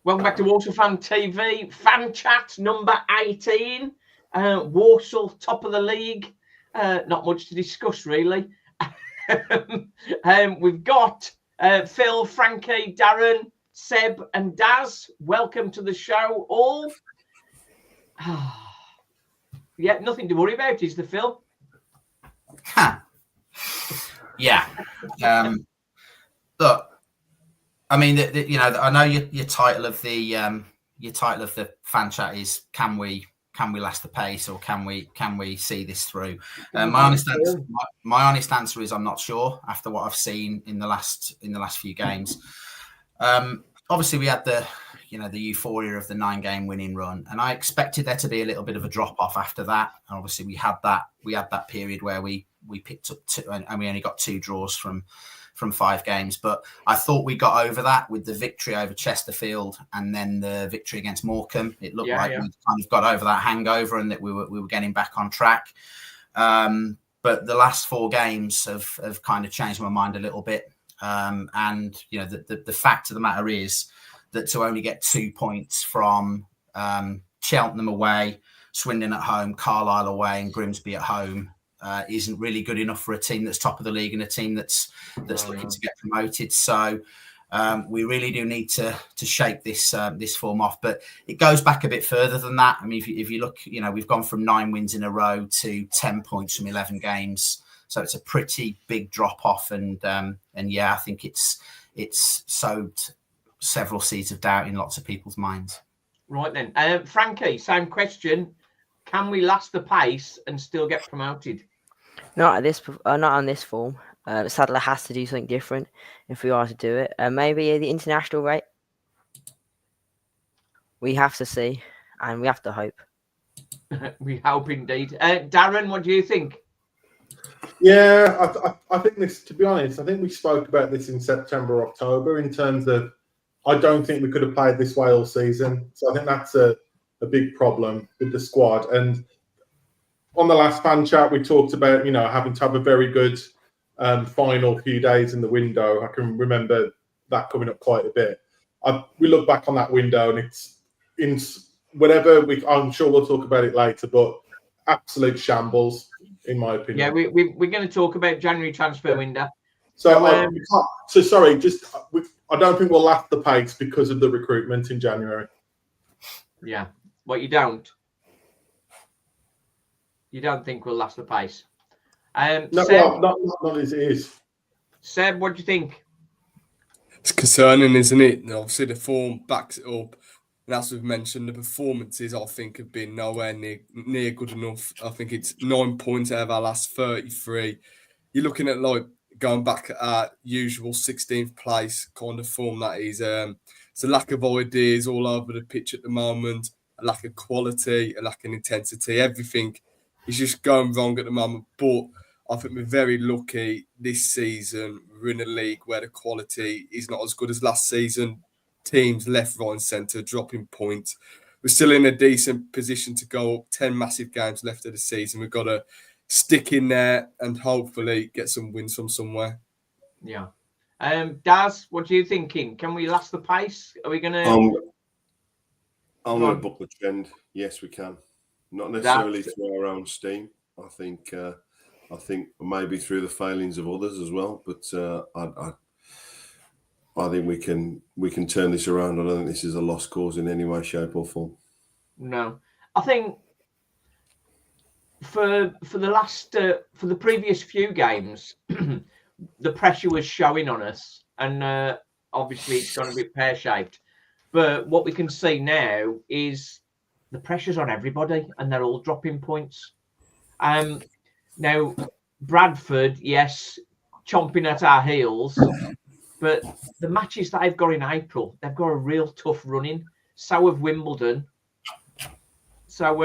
Welcome back to Walsall Fan TV. Fan chat number 18. Walsall, top of the league. Not much to discuss, really. We've got Phil, Frankie, Darren, Seb and Daz. Welcome to the show, all. Yeah, nothing to worry about, is there, Phil? Yeah. Look, I mean, I know your title of the fan chat is can we last the pace, or can we see this through? My honest answer is I'm not sure after what I've seen in the last few games. Obviously we had the euphoria of the 9-game winning run, and I expected there to be a little bit of a drop off after that. And obviously we had that period where we picked up 2, and we only got 2 draws from 5 games. But I thought we got over that with the victory over Chesterfield and then the victory against Morecambe. It looked we kind of got over that hangover and that we were getting back on track. But the last 4 games have kind of changed my mind a little bit. And the fact of the matter is that to only get 2 points from Cheltenham away, Swindon at home, Carlisle away, and Grimsby at home isn't really good enough for a team that's top of the league and a team that's looking to get promoted. So we really do need to shake this form off. But it goes back a bit further than that. I mean, if you look, we've gone from 9 wins in a row to 10 points from 11 games. So it's a pretty big drop off, and I think it's sowed several seeds of doubt in lots of people's minds. Right then, Frankie, same question: can we last the pace and still get promoted? Not on this form. Sadler has to do something different if we are to do it. Maybe the international rate. We have to see, and we have to hope. We hope indeed. Darren, what do you think? Yeah, I think this, to be honest, I think we spoke about this in September, October, in terms of I don't think we could have played this way all season. So I think that's a big problem with the squad. And on the last fan chat, we talked about, having to have a very good final few days in the window. I can remember that coming up quite a bit. We look back on that window and it's in whatever I'm sure we'll talk about it later, but absolute shambles, in my opinion. Yeah, we're going to talk about January transfer window. So, I don't think we'll last the pace because of the recruitment in January. Yeah. What, you don't? You don't think we'll last the pace? Not as it is. Seb, what do you think? It's concerning, isn't it? Obviously, the form backs it up. And as we've mentioned, the performances, I think, have been nowhere near good enough. I think it's 9 points out of our last 33. You're looking at, going back at our usual 16th place kind of form that is. It's a lack of ideas all over the pitch at the moment, a lack of quality, a lack of intensity. Everything is just going wrong at the moment. But I think we're very lucky this season. We're in a league where the quality is not as good as last season. Teams left, right and centre dropping points. We're still in a decent position to go up. 10 massive games left of the season. We've got to stick in there and hopefully get some wins from somewhere. Yeah. Daz, what are you thinking? Can we last the pace? Are we going to... I'm going to book the trend. Yes, we can. Not necessarily through our own steam. I think maybe through the failings of others as well. But I think we can turn this around. I don't think this is a lost cause in any way, shape, or form. No, I think for the previous few games, the pressure was showing on us, and obviously it's going to be pear shaped. But what we can see now is the pressure's on everybody, and they're all dropping points. Now Bradford, yes, chomping at our heels. But the matches that they've got in April, they've got a real tough run in. So have Wimbledon. So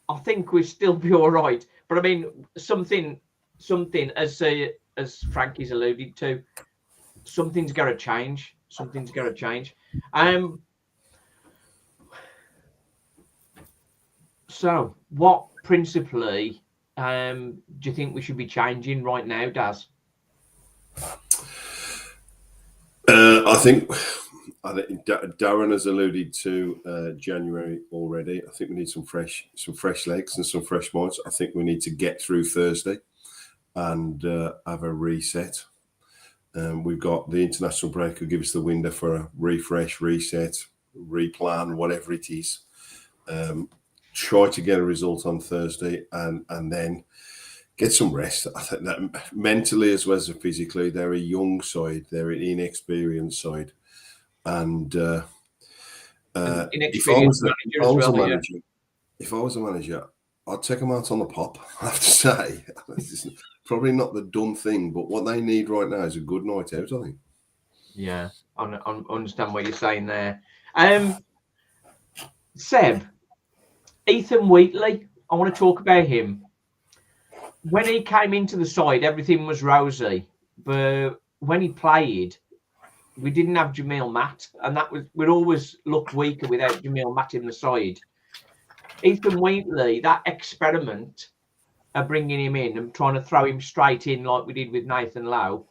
I think we'll still be all right. But I mean, something as Frankie's alluded to, something's got to change. Something's got to change. So what principally do you think we should be changing right now, Daz? I think I think Darren has alluded to January already. I think we need some fresh legs and some fresh minds. I think we need to get through Thursday and have a reset. We've got the international break will give us the window for a refresh, reset, replan, whatever it is. Try to get a result on Thursday and then get some rest. I think that mentally as well as physically, they're a young side, they're an inexperienced side. And if I was a manager, I'd take them out on the pop. I have to say, it's probably not the done thing, but what they need right now is a good night out, I think. Yeah, I understand what you're saying there. Seb, Ethan Wheatley, I want to talk about him. When he came into the side, everything was rosy, but when he played, we didn't have Jamil Matt, and we'd always look weaker without Jamil Matt in the side. Ethan Wheatley, that experiment of bringing him in and trying to throw him straight in like we did with Nathan Lowe,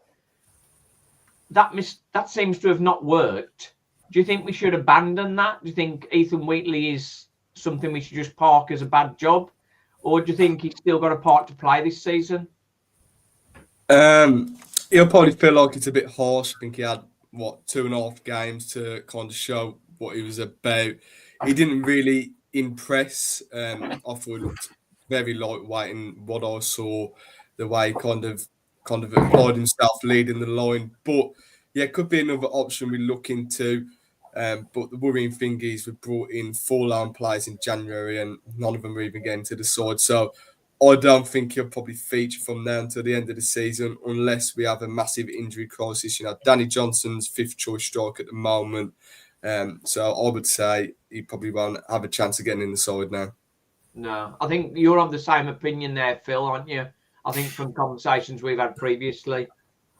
that seems to have not worked. Do you think we should abandon that? Do you think Ethan Wheatley is something we should just park as a bad job? Or do you think he's still got a part to play this season? He'll probably feel like it's a bit harsh. I think he had, 2.5 games to kind of show what he was about. He didn't really impress. I thought he looked very lightweight in what I saw, the way he kind of applied himself leading the line. But yeah, it could be another option we look into. But the worrying thing is we brought in 4 loan players in January and none of them are even getting to the side. So I don't think he'll probably feature from now until the end of the season unless we have a massive injury crisis. You know, Danny Johnson's 5th choice strike at the moment. So I would say he probably won't have a chance of getting in the side now. No, I think you're of the same opinion there, Phil, aren't you? I think from conversations we've had previously.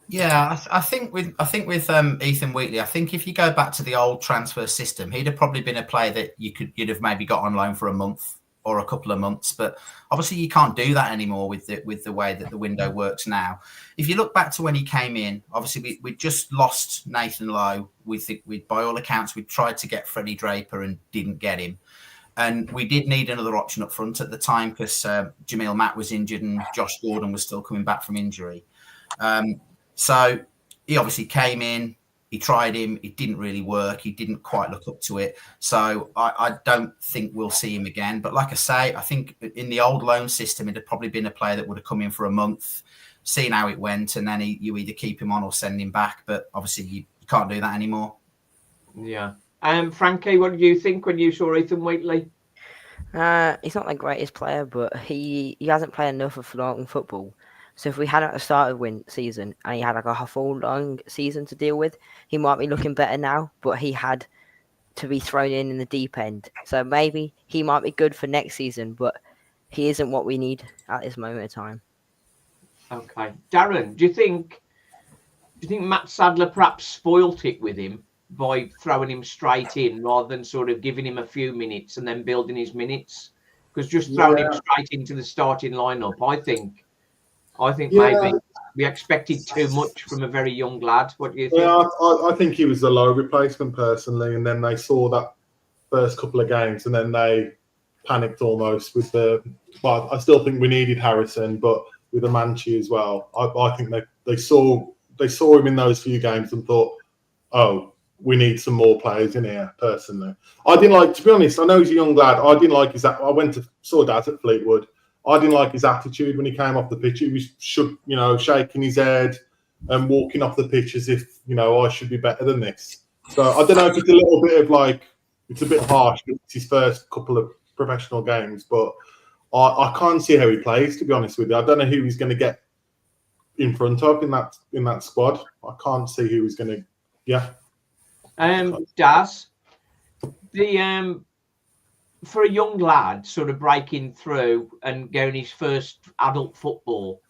Yeah, I think with Ethan Wheatley, I think if you go back to the old transfer system, he'd have probably been a player that you'd have maybe got on loan for a month or a couple of months. But obviously, you can't do that anymore with the way that the window works now. If you look back to when he came in, obviously we just lost Nathan Lowe. We by all accounts we tried to get Freddie Draper and didn't get him. And we did need another option up front at the time because Jamil Matt was injured and Josh Gordon was still coming back from injury. So he obviously came in, he tried him, it didn't really work, he didn't quite look up to it. So I don't think we'll see him again. But like I say, I think in the old loan system, it had probably been a player that would have come in for a month, seen how it went, and then you either keep him on or send him back. But obviously you can't do that anymore. Yeah. Frankie, what did you think when you saw Ethan Wheatley? He's not the greatest player, but he hasn't played enough of long football. So if we had at the start of the season and he had like a full long season to deal with, he might be looking better now, but he had to be thrown in the deep end. So maybe he might be good for next season, but he isn't what we need at this moment in time. Okay. Darren, do you think Matt Sadler perhaps spoilt it with him by throwing him straight in rather than sort of giving him a few minutes and then building his minutes? Because just throwing him straight into the starting lineup, I think maybe we expected too much from a very young lad. What do you think? Yeah, I think he was the low replacement personally, and then they saw that first couple of games, and then they panicked almost with the. Well, I still think we needed Harrison, but with Amanchi as well. I think they saw him in those few games and thought, oh, we need some more players in here. Personally, I didn't like. To be honest, I know he's a young lad. I didn't like his. I saw Dad at Fleetwood. I didn't like his attitude when he came off the pitch. He was shaking his head and walking off the pitch as if, I should be better than this. So I don't know if it's a little bit of it's a bit harsh. It's his first couple of professional games, but I can't see how he plays, to be honest with you. I don't know who he's going to get in front of in that squad. I can't see who he's going to, Daz, for a young lad sort of breaking through and going his first adult football,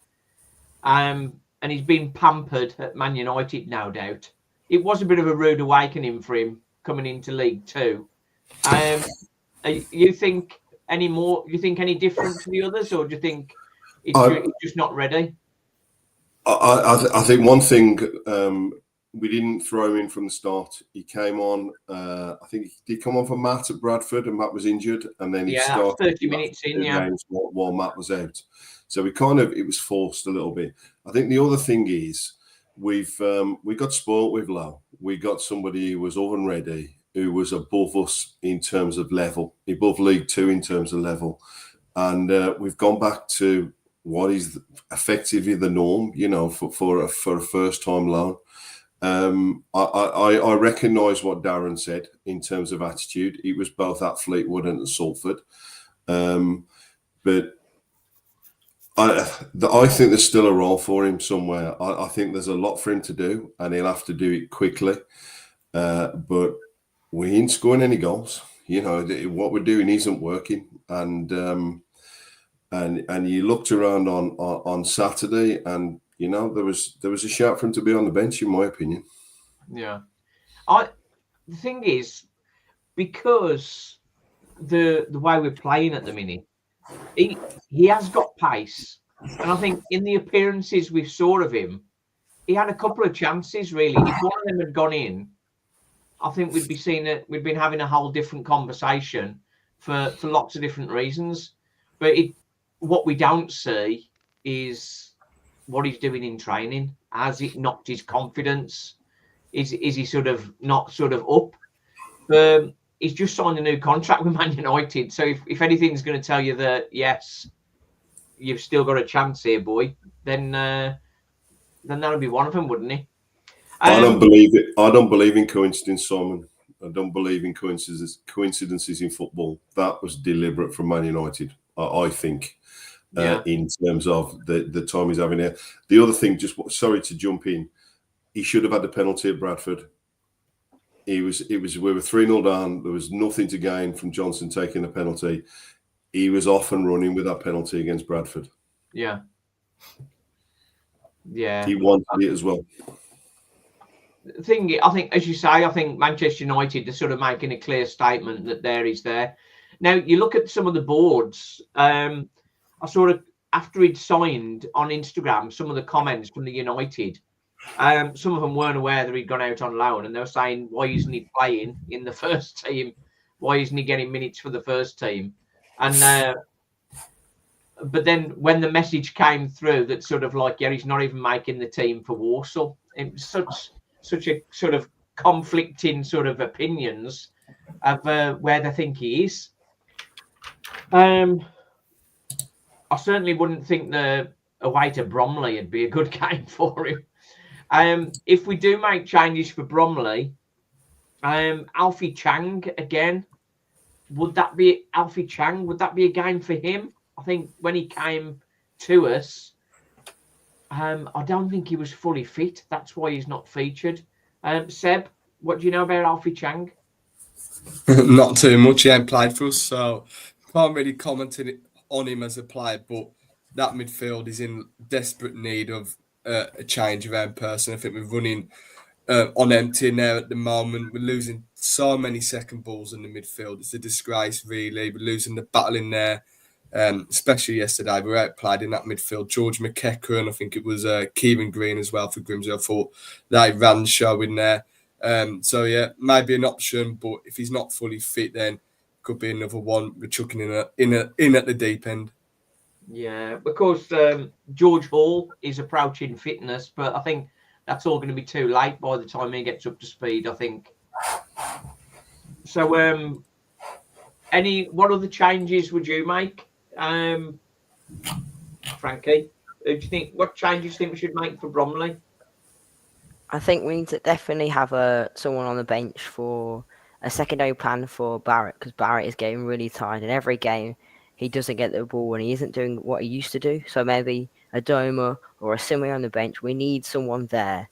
and he's been pampered at Man United, no doubt. It was a bit of a rude awakening for him coming into League Two. You think any different to the others, or do you think it's just not ready? I think one thing we didn't throw him in from the start. He came on. I think he did come on for Matt at Bradford, and Matt was injured, and then he started 30 minutes in, games while Matt was out. So it was forced a little bit. I think the other thing is we got sport with Lowe. We got somebody who was oven ready, who was above us in terms of level, above League Two in terms of level, and we've gone back to what is effectively the norm, for a first time loan. I recognise what Darren said in terms of attitude. It was both at Fleetwood and at Salford, but I think there's still a role for him somewhere. I think there's a lot for him to do, and he'll have to do it quickly. But we ain't scoring any goals. What we're doing isn't working, and you looked around on Saturday, and there was a shout for him to be on the bench, in my opinion. Yeah, the thing is, because the way we're playing at the minute, he has got pace, and I think in the appearances we saw of him, he had a couple of chances really. If one of them had gone in, I think we'd been having a whole different conversation for lots of different reasons. But what we don't see is what he's doing in training. Has it knocked his confidence? Is he sort of not up? He's just signed a new contract with Man United. So if anything's going to tell you that, yes, you've still got a chance here, boy, then that'll be one of them, wouldn't he? I don't believe it. I don't believe in coincidence, Simon. I don't believe in coincidences in football. That was deliberate from Man United, I think, in terms of the time he's having here. The other thing, sorry to jump in, he should have had the penalty at Bradford. We were 3-0 down. There was nothing to gain from Johnson taking a penalty. He was off and running with that penalty against Bradford. Yeah. He wanted it as well. The thing, I think, as you say, I think Manchester United are sort of making a clear statement that there is there. Now, you look at some of the boards. I sort of, after he'd signed on Instagram, some of the comments from the United, some of them weren't aware that he'd gone out on loan, and they were saying, why isn't he playing in the first team? Why isn't he getting minutes for the first team? And but then when the message came through that sort of like, he's not even making the team for Walsall, it was such a sort of conflicting sort of opinions of where they think he is. I certainly wouldn't think the away to Bromley would be a good game for him. If we do make changes for Bromley, Alfie Chang again, would that be Alfie Chang? Would that be a game for him? I think when he came to us, I don't think he was fully fit. That's why he's not featured. Seb, what do you know about Alfie Chang? Not too much. He ain't played for us, so can't really comment on him as a player. But that midfield is in desperate need of a change of own person. I think we're running on empty now at the moment. We're losing so many second balls in the midfield. It's a disgrace, really. We're losing the battle in there. Especially yesterday, we were outplayed in that midfield. George McKecker, and I think it was Kieran Green as well for Grimsby. I thought they ran the show in there. So yeah, maybe an option, but if he's not fully fit, then could be another one we're chucking in at the deep end. Yeah, because George Hall is approaching fitness, but I think that's all going to be too late by the time he gets up to speed, I think. So, what other changes would you make? Frankie, what changes do you think we should make for Bromley? I think we need to definitely have someone on the bench for a secondary plan for Barrett, because Barrett is getting really tired. In every game, he doesn't get the ball and he isn't doing what he used to do. So maybe a Doma or a Simi on the bench. We need someone there.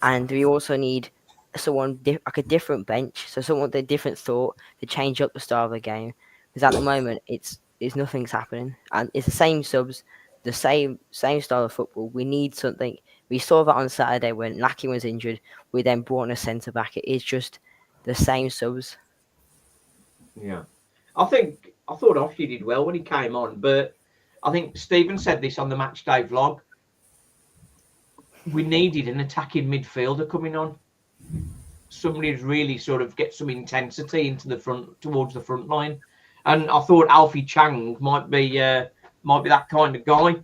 And we also need someone like a different bench, so someone with a different thought to change up the style of the game. Because at the moment, it's nothing's happening, and it's the same subs, the same style of football. We need something. We saw that on Saturday when Lackey was injured. We then brought in a centre back. It is just the same subs. Yeah, I thought Oshy did well when he came on, but I think Stephen said this on the match day vlog. We needed an attacking midfielder coming on. somebody's really sort of get some intensity into the front towards the front line. And I thought Alfie Chang might be that kind of guy.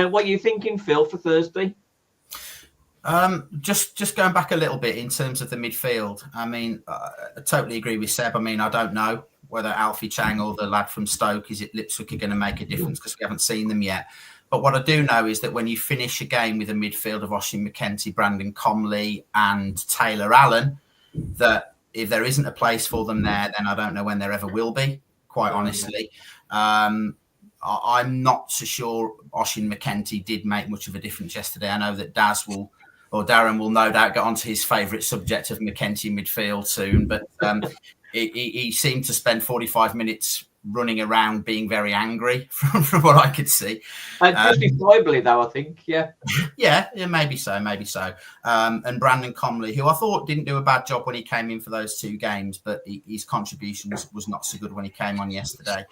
What are you thinking, Phil, for Thursday? Just going back a little bit in terms of the midfield. I mean, I totally agree with Seb. I mean, I don't know whether Alfie Chang or the lad from Stoke is at Lipswick are going to make a difference because we haven't seen them yet. But what I do know is that when you finish a game with a midfield of Oisin McKenzie, Brandon Comley and Taylor Allen, that if there isn't a place for them there, then I don't know when there ever will be, quite honestly. I'm not so sure Oisin McKenzie did make much of a difference yesterday. I know that Darren will no doubt get onto his favourite subject of McKenzie midfield soon, but he seemed to spend 45 minutes running around being very angry from what I could see. Justifiably, though, I think, yeah. Yeah, maybe so. And Brandon Comley, who I thought didn't do a bad job when he came in for those 2 games, but his contribution was not so good when he came on yesterday.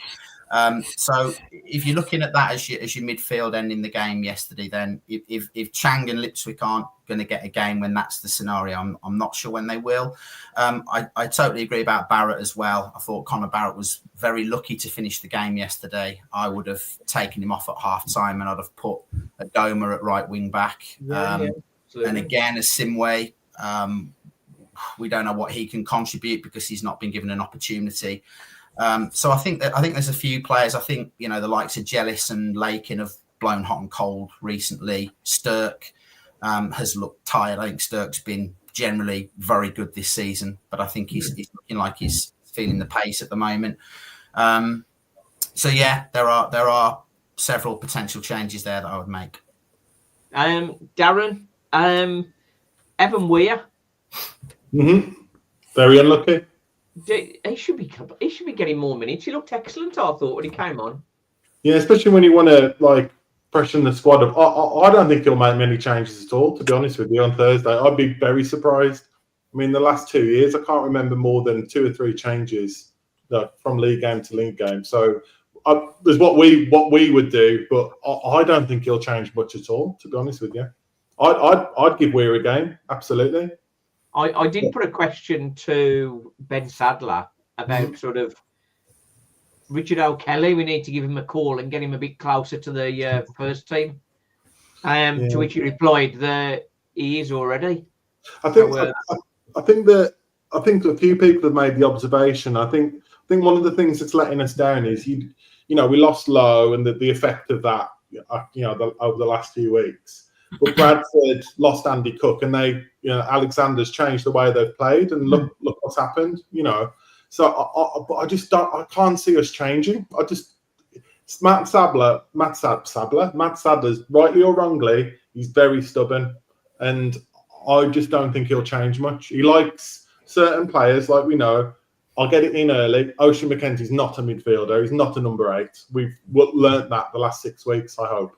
So if you're looking at that as your midfield ending the game yesterday, then if Chang and Lipswick aren't going to get a game when that's the scenario, I'm not sure when they will. I totally agree about Barrett as well. I thought Connor Barrett was very lucky to finish the game yesterday. I would have taken him off at half time and I'd have put a Goma at right wing back. And again, as Simway, we don't know what he can contribute because he's not been given an opportunity. So I think there's a few players. I think, the likes of Jellis and Lakin have blown hot and cold recently. Sturk has looked tired. I think Sturk's been generally very good this season, but I think he's looking like he's feeling the pace at the moment. So yeah, there are several potential changes there that I would make. Darren, Evan Weir. Very unlucky. He should be getting more minutes. He looked excellent, I thought, when he came on. Yeah, especially when you want to freshen the squad up. I don't think he'll make many changes at all, to be honest with you, on Thursday. I'd be very surprised. I mean, the last 2 years, I can't remember more than 2 or 3 changes from league game to league game. So there's what we would do, but I don't think he'll change much at all, to be honest with you. I'd give Weir a game, absolutely. I did put a question to Ben Sadler about sort of Richard O'Kelly. We need to give him a call and get him a bit closer to the first team. To which he replied that he is already. I think a few people have made the observation. I think one of the things that's letting us down is we lost Lowe and the effect of that over the last few weeks. But Bradford lost Andy Cook, and Alexander's changed the way they've played, and look what's happened. So I can't see us changing. Matt Sadler's rightly or wrongly, he's very stubborn, and I just don't think he'll change much. He likes certain players, like we know. I'll get it in early. Oisin McKenzie's not a midfielder. He's not a number 8. We've learnt that the last 6 weeks, I hope.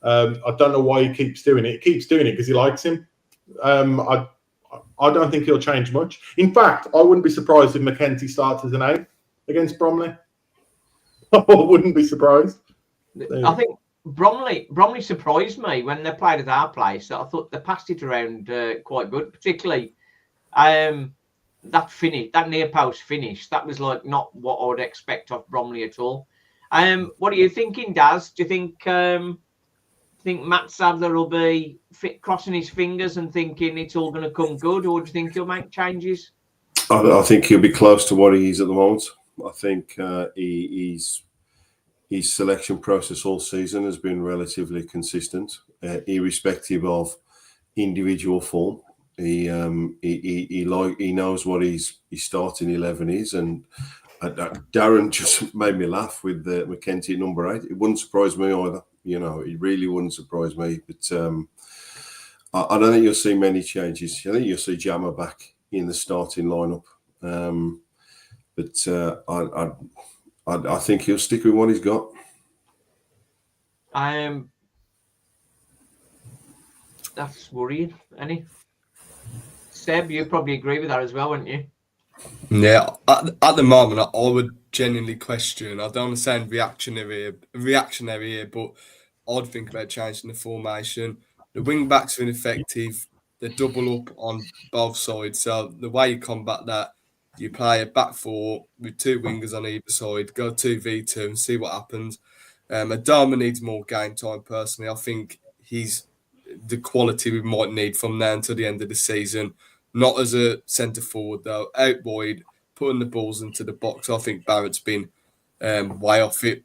I don't know why he keeps doing it. He keeps doing it because he likes him. I don't think he'll change much. In fact, I wouldn't be surprised if McKenzie starts as an 8 against Bromley. I wouldn't be surprised. I think Bromley surprised me when they played at our place. I thought they passed it around quite good, particularly that finish, that near post finish. That was not what I would expect of Bromley at all. What are you thinking, Daz? Do you think Matt Sadler will be crossing his fingers and thinking it's all going to come good, or do you think he'll make changes? I think he'll be close to what he is at the moment. I think his selection process all season has been relatively consistent, irrespective of individual form. He knows what his starting 11 is, and Darren just made me laugh with the McKenzie at number 8. It wouldn't surprise me either. It really wouldn't surprise me. But I don't think you'll see many changes. I think you'll see Jammer back in the starting lineup. But I think he'll stick with what he's got. That's worrying, Annie. Seb, you probably agree with that as well, wouldn't you? Yeah, at the moment, I would genuinely question. I don't want to sound reactionary here, but I'd think about changing the formation. The wing backs are ineffective. they double up on both sides. So the way you combat that, you play a back four with two wingers on either side, go 2v2 and see what happens. Adama needs more game time, personally. I think he's the quality we might need from now until the end of the season. Not as a centre forward, though. Out wide, putting the balls into the box. I think Barrett's been way off it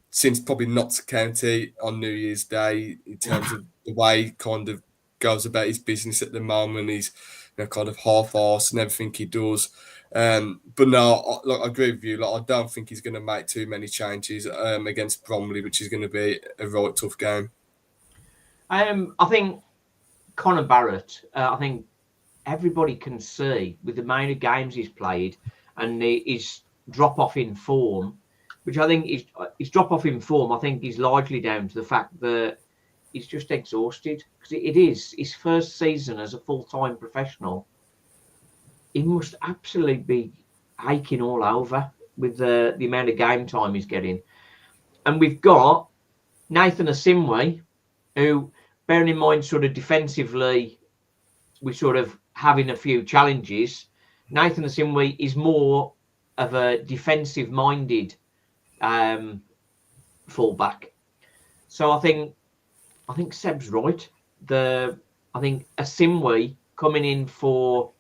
since probably Notts County on New Year's Day in terms of the way he kind of goes about his business at the moment. He's kind of half-arsed and everything he does. But no, I agree with you. I don't think he's going to make too many changes against Bromley, which is going to be a right tough game. I think Conor Barrett, I think everybody can see with the amount of games he's played and his drop-off in form, which I think his drop-off in form, I think is largely down to the fact that he's just exhausted. Because it is his first season as a full-time professional. He must absolutely be aching all over with the amount of game time he's getting. And we've got Nathan Asimwe, who, bearing in mind sort of defensively, we're sort of having a few challenges. Nathan Asimwe is more of a defensive-minded fullback. So I think Seb's right. I think Asimwe coming in for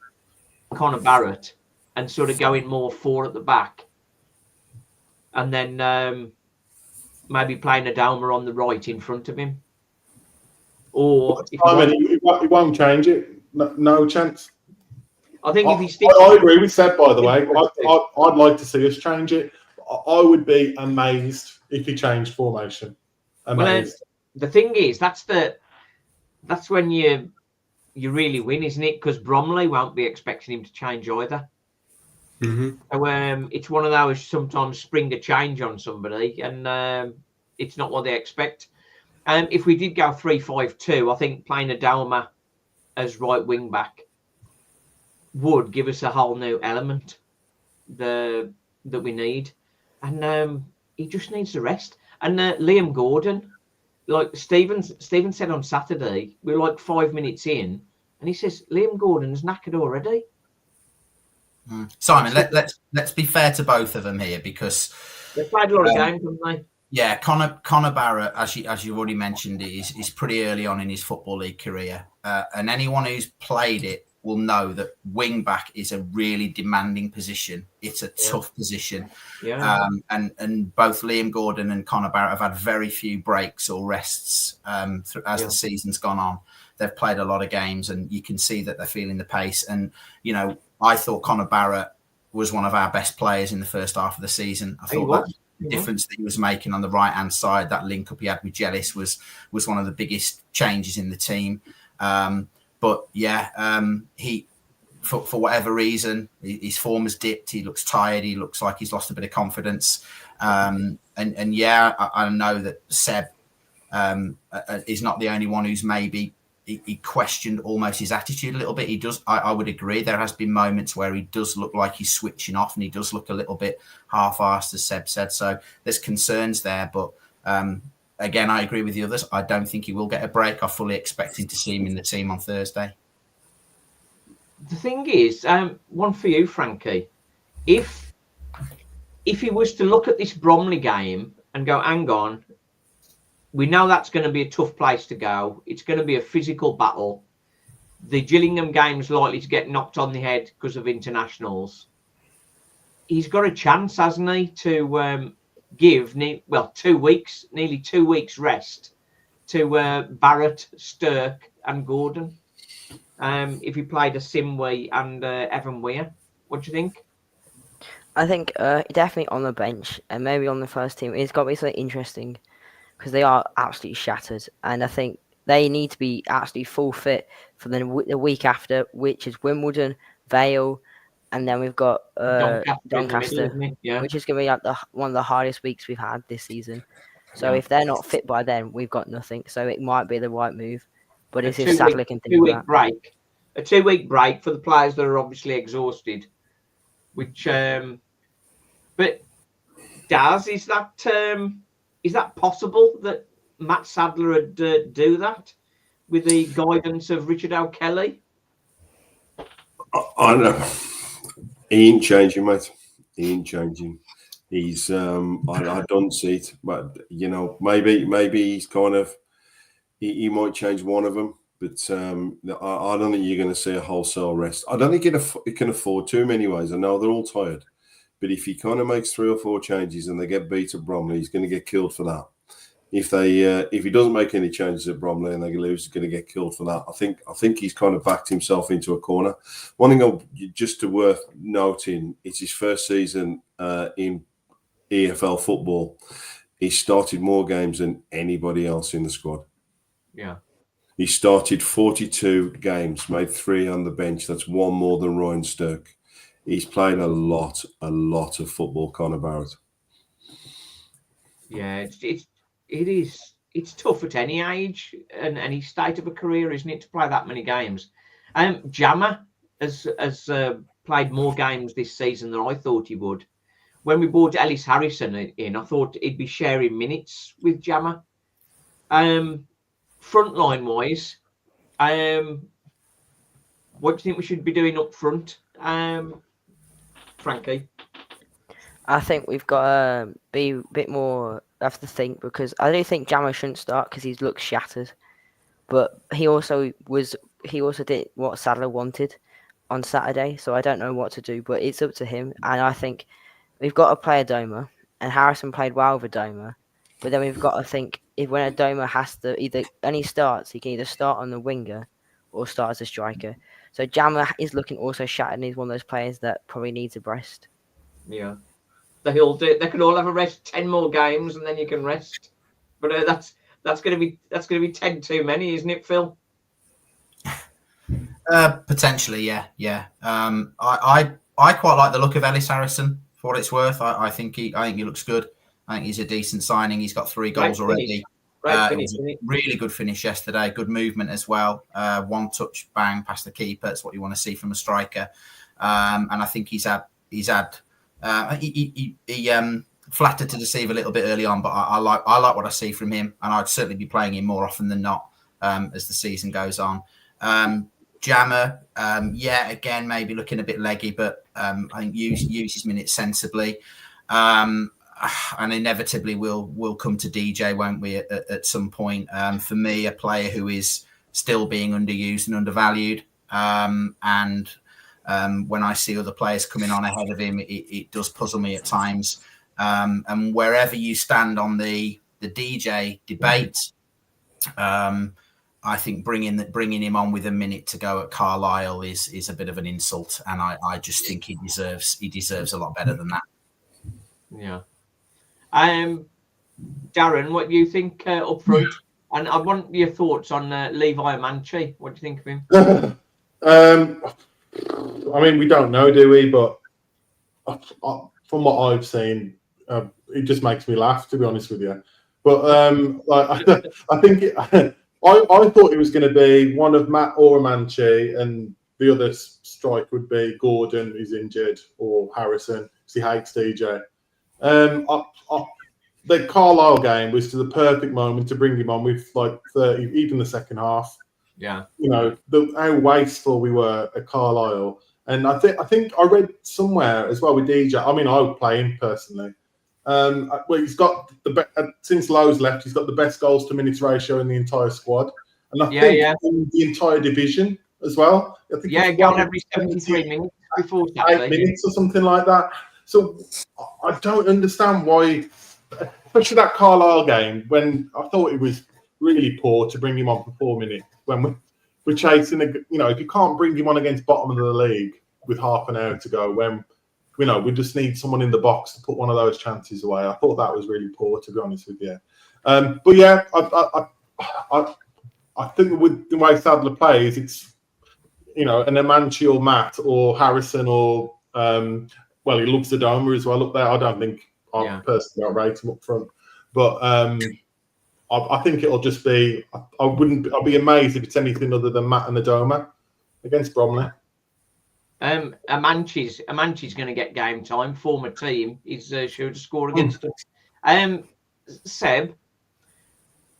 Conor Barrett and sort of going more four at the back, and then maybe playing Adama on the right in front of him. Or he won't change it. No chance. I think if he sticks, I agree with Seb, by the way. I'd like to see us change it. I would be amazed if he changed formation. Amazed. Well, the thing is, that's when you really win, isn't it? Because Bromley won't be expecting him to change either. Mm-hmm. So it's one of those sometimes spring a change on somebody, and it's not what they expect. If we did go 3-5-2, I think playing Adama as right wing back would give us a whole new element that we need, and he just needs the rest. And Liam Gordon, like Stephen said on Saturday, we're like 5 minutes in, and he says Liam Gordon's knackered already. Simon, let's be fair to both of them here, because they played a lot of games, haven't they? Yeah, Conor Barrett, as you've already mentioned, is pretty early on in his Football League career, and anyone who's played it will know that wing back is a really demanding position. It's a tough position. Yeah. And both Liam Gordon and Conor Barrett have had very few breaks or rests as the season's gone on. They've played a lot of games, and you can see that they're feeling the pace. And, I thought Conor Barrett was one of our best players in the first half of the season. I thought that difference that he was making on the right-hand side, that link up he had with Jellis was one of the biggest changes in the team. But he, for whatever reason, his form has dipped. He looks tired. He looks like he's lost a bit of confidence. I know that Seb is not the only one who's maybe he questioned almost his attitude a little bit. He does. I would agree. There has been moments where he does look like he's switching off, and he does look a little bit half-assed, as Seb said. So there's concerns there, but. Again, I agree with the others. I don't think he will get a break. I fully expect him to see him in the team on Thursday. The thing is, one for you, Frankie. If he was to look at this Bromley game and go, hang on, we know that's going to be a tough place to go. It's going to be a physical battle. The Gillingham game's likely to get knocked on the head because of internationals. He's got a chance, hasn't he, to... give 2 weeks, nearly 2 weeks rest to Barrett, Stirk and Gordon. If he played Asimwe and Evan Weir, what do you think? I think definitely on the bench and maybe on the first team. It's got to be something interesting because they are absolutely shattered, and I think they need to be absolutely full fit for the week after, which is Wimbledon, Vale. And then we've got Doncaster, which is going to be like one of the hardest weeks we've had this season. So if they're not fit by then, we've got nothing. So it might be the right move. But it's if Sadler can think of that. A 2 week break for the players that are obviously exhausted. Which, but Daz, is that possible that Matt Sadler would do that? with the guidance of Richard O'Kelly? I know. He ain't changing, mate. He ain't changing. He's I don't see it, but you know, maybe he's kind of he might change one of them, but I don't think you're going to see a wholesale rest. I don't think he can afford too many ways. I know they're all tired, but if he kind of makes 3 or 4 changes and they get beat at Bromley, he's going to get killed for that. If he doesn't make any changes at Bromley and they lose, he's going to get killed for that. I think he's kind of backed himself into a corner. One thing just worth noting, it's his first season in EFL football. He started more games than anybody else in the squad. Yeah. He started 42 games, made 3 on the bench. That's 1 more than Ryan Stirk. He's played a lot of football, Conor Barrett. Yeah, it's tough at any age and any state of a career, isn't it, to play that many games? Jammer has played more games this season than I thought he would. When we brought Ellis Harrison in, I thought he'd be sharing minutes with Jammer. Frontline wise, what do you think we should be doing up front, Frankie? I think we've got to be a bit more. Have to think, because I do think Jammer shouldn't start because he looks shattered. But he also did what Sadler wanted on Saturday, so I don't know what to do. But it's up to him, and I think we've got to play Adoma, and Harrison played well with Adoma. But then we've got to think, if when Adoma has to and he starts, he can either start on the winger or start as a striker. So Jammer is looking also shattered, and he's one of those players that probably needs a rest. Yeah. They can all have a rest 10 more games and then you can rest. But that's going to be 10 too many, isn't it, Phil? Potentially, yeah. I quite like the look of Ellis Harrison for what it's worth. I think he looks good. I think he's a decent signing. He's got 3 goals already. Really good finish yesterday. Good movement as well. 1 touch, bang, past the keeper. That's what you want to see from a striker. And I think he flattered to deceive a little bit early on, but I like what I see from him, and I'd certainly be playing him more often than not as the season goes on. Jammer, again, maybe looking a bit leggy, but I think use his minutes sensibly. And inevitably we'll come to DJ, won't we, at some point? For me, a player who is still being underused and undervalued. When I see other players coming on ahead of him, it does puzzle me at times. And wherever you stand on the DJ debate, I think bringing him on with a minute to go at Carlisle is a bit of an insult, and I just think he deserves a lot better than that. Yeah. Darren, what do you think up front? And I want your thoughts on Levi Amanchi. What do you think of him? I mean, we don't know, do we? But from what I've seen, it just makes me laugh, to be honest with you. But I think I thought it was going to be one of Matt or Amanchi, and the other strike would be Gordon, who's injured, or Harrison, because he hates DJ. The Carlisle game was to the perfect moment to bring him on with like 30, even the second half. Yeah, you know how wasteful we were at Carlisle, and I think I read somewhere as well with DJ. I mean, I would play him personally. Well, he's got since Lowe's left, he's got the best goals to minutes ratio in the entire squad, and I think in the entire division as well. I think going every 73 minutes before Saturday. 8 minutes or something like that. So I don't understand why, especially that Carlisle game, when I thought it was really poor to bring him on for 4 minutes when we're chasing if you can't bring him on against bottom of the league with half an hour to go, when we just need someone in the box to put one of those chances away. I thought that was really poor, to be honest with you. But yeah, I think with the way Sadler plays, it's an Amanchi or Matt or Harrison or he loves Adoma as well up there. I don't think I personally don't rate him up front, but I think it'll just be. I'll be amazed if it's anything other than Matt and Adoma against Bromley. Amanchi's going to get game time. Former team, he's sure to score against us. Seb,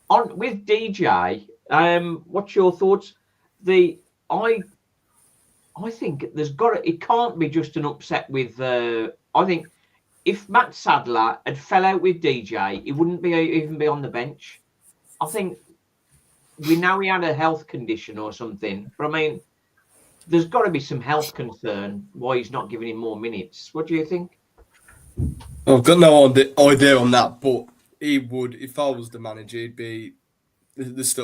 with DJ, What's your thoughts? I think it can't be just an upset with. I think if Matt Sadler had fell out with DJ, he wouldn't even be on the bench. I think we know he had a health condition or something, but I mean, there's got to be some health concern why he's not giving him more minutes. What do you think? I've got no idea on that, but he would, if I was the manager, he'd be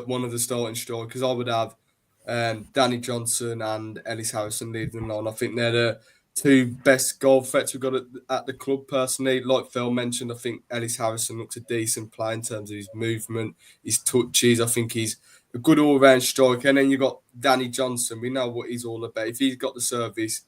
one of the starting strikers. I would have Danny Johnson and Ellis Harrison leading them on. I think they're the two best goal threats we've got at the club, personally. Like Phil mentioned, I think Ellis Harrison looks a decent player in terms of his movement, his touches. I think he's a good all-round striker. And then you've got Danny Johnson. We know what he's all about. If he's got the service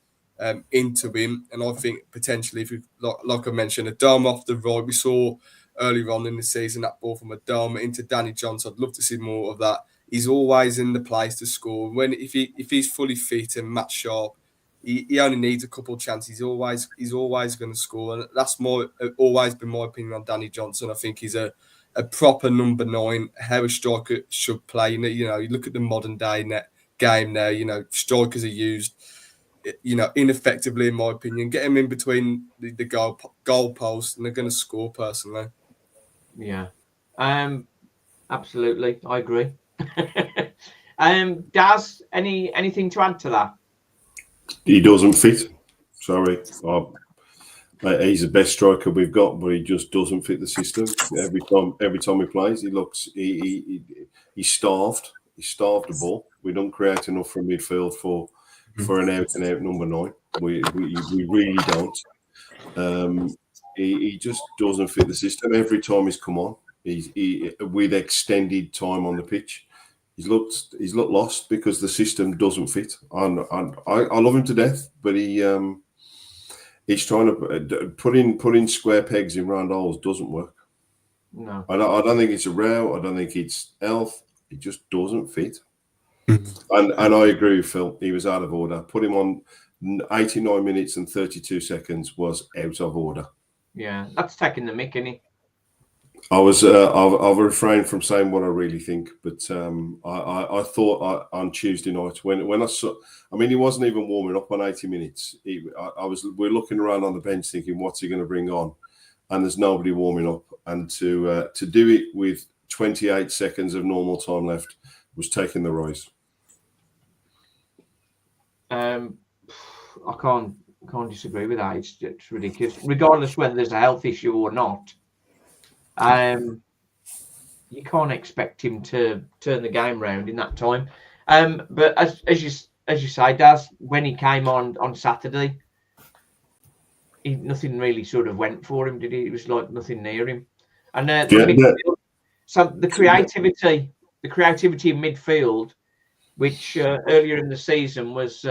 into him, and I think potentially, if we, like I mentioned, a dome off the right, we saw earlier on in the season that ball from a dome into Danny Johnson. I'd love to see more of that. He's always in the place to score. If he's fully fit and match sharp, he only needs a couple of chances. He's always going to score, and that's always been my opinion on Danny Johnson. I think he's a proper number 9, how a striker should play. You know, you look at the modern day game now. You know, strikers are used, ineffectively in my opinion. Get him in between the goal posts, and they're going to score. Personally, yeah, absolutely, I agree. Daz, anything to add to that? He doesn't fit. Sorry. He's the best striker we've got, but he just doesn't fit the system. Every time he plays, he's starved. He's starved the ball. We don't create enough from midfield for an out and out number 9. We really don't. He just doesn't fit the system. Every time he's come on, with extended time on the pitch, he's looked lost because the system doesn't fit. I love him to death, but he's trying to put in square pegs in round holes. Doesn't work. No, I don't think it's a row. I don't think it's health. It just doesn't fit. And I agree with Phil. He was out of order. Put him on 89 minutes and 32 seconds was out of order. Yeah, that's taking the mick, isn't he? I've refrained from saying what I really think, but I thought on Tuesday night when I saw, I mean, he wasn't even warming up on 80 minutes. We're looking around on the bench thinking, what's he going to bring on? And there's nobody warming up, and to do it with 28 seconds of normal time left was taking the rise. I can't disagree with that. It's ridiculous, regardless whether there's a health issue or not. You can't expect him to turn the game round in that time. But as you say, Daz, when he came on Saturday, nothing really sort of went for him, did he? It was like nothing near him. And so the creativity in midfield, which earlier in the season was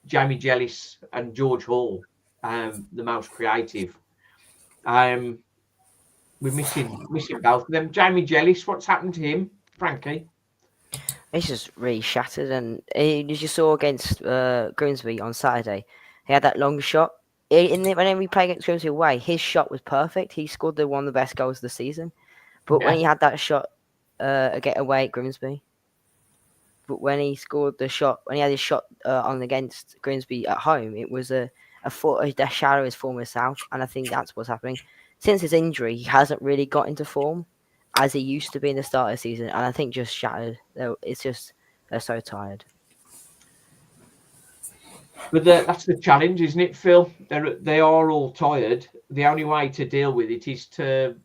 Jamie Jellis and George Hall, the most creative. We're missing both of them. Jamie Jellis, what's happened to him, Frankie? He's just really shattered, and as you saw against Grimsby on Saturday, he had that long shot. When we played against Grimsby away, his shot was perfect. He scored one of the best goals of the season. But when he had that shot away at Grimsby, but when he had his shot on against Grimsby at home, it was a shadow his former self, and I think that's what's happening. Since his injury, he hasn't really got into form as he used to be in the start of the season, and I think just shattered. It's just they're so tired. But that's the challenge, isn't it, Phil? They are all tired. The only way to deal with it is to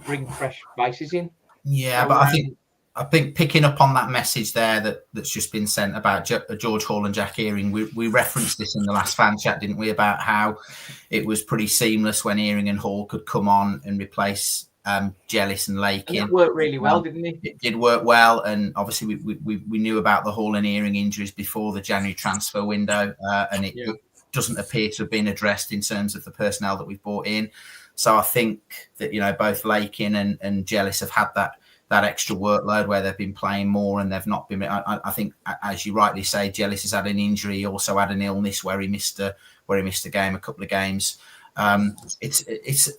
bring fresh faces in. Yeah, but I think picking up on that message there that's just been sent about George Hall and Jack Earing, we referenced this in the last fan chat, didn't we, about how it was pretty seamless when Earing and Hall could come on and replace Jellis and Lakin. It worked really well, didn't it? It did work well, and obviously we knew about the Hall and Earing injuries before the January transfer window, and it doesn't appear to have been addressed in terms of the personnel that we've brought in. So I think that both Lakin and Jellis have had that extra workload where they've been playing more and they've not been. I think, as you rightly say, Jellis has had an injury. He also had an illness where he missed a game, a couple of games. It's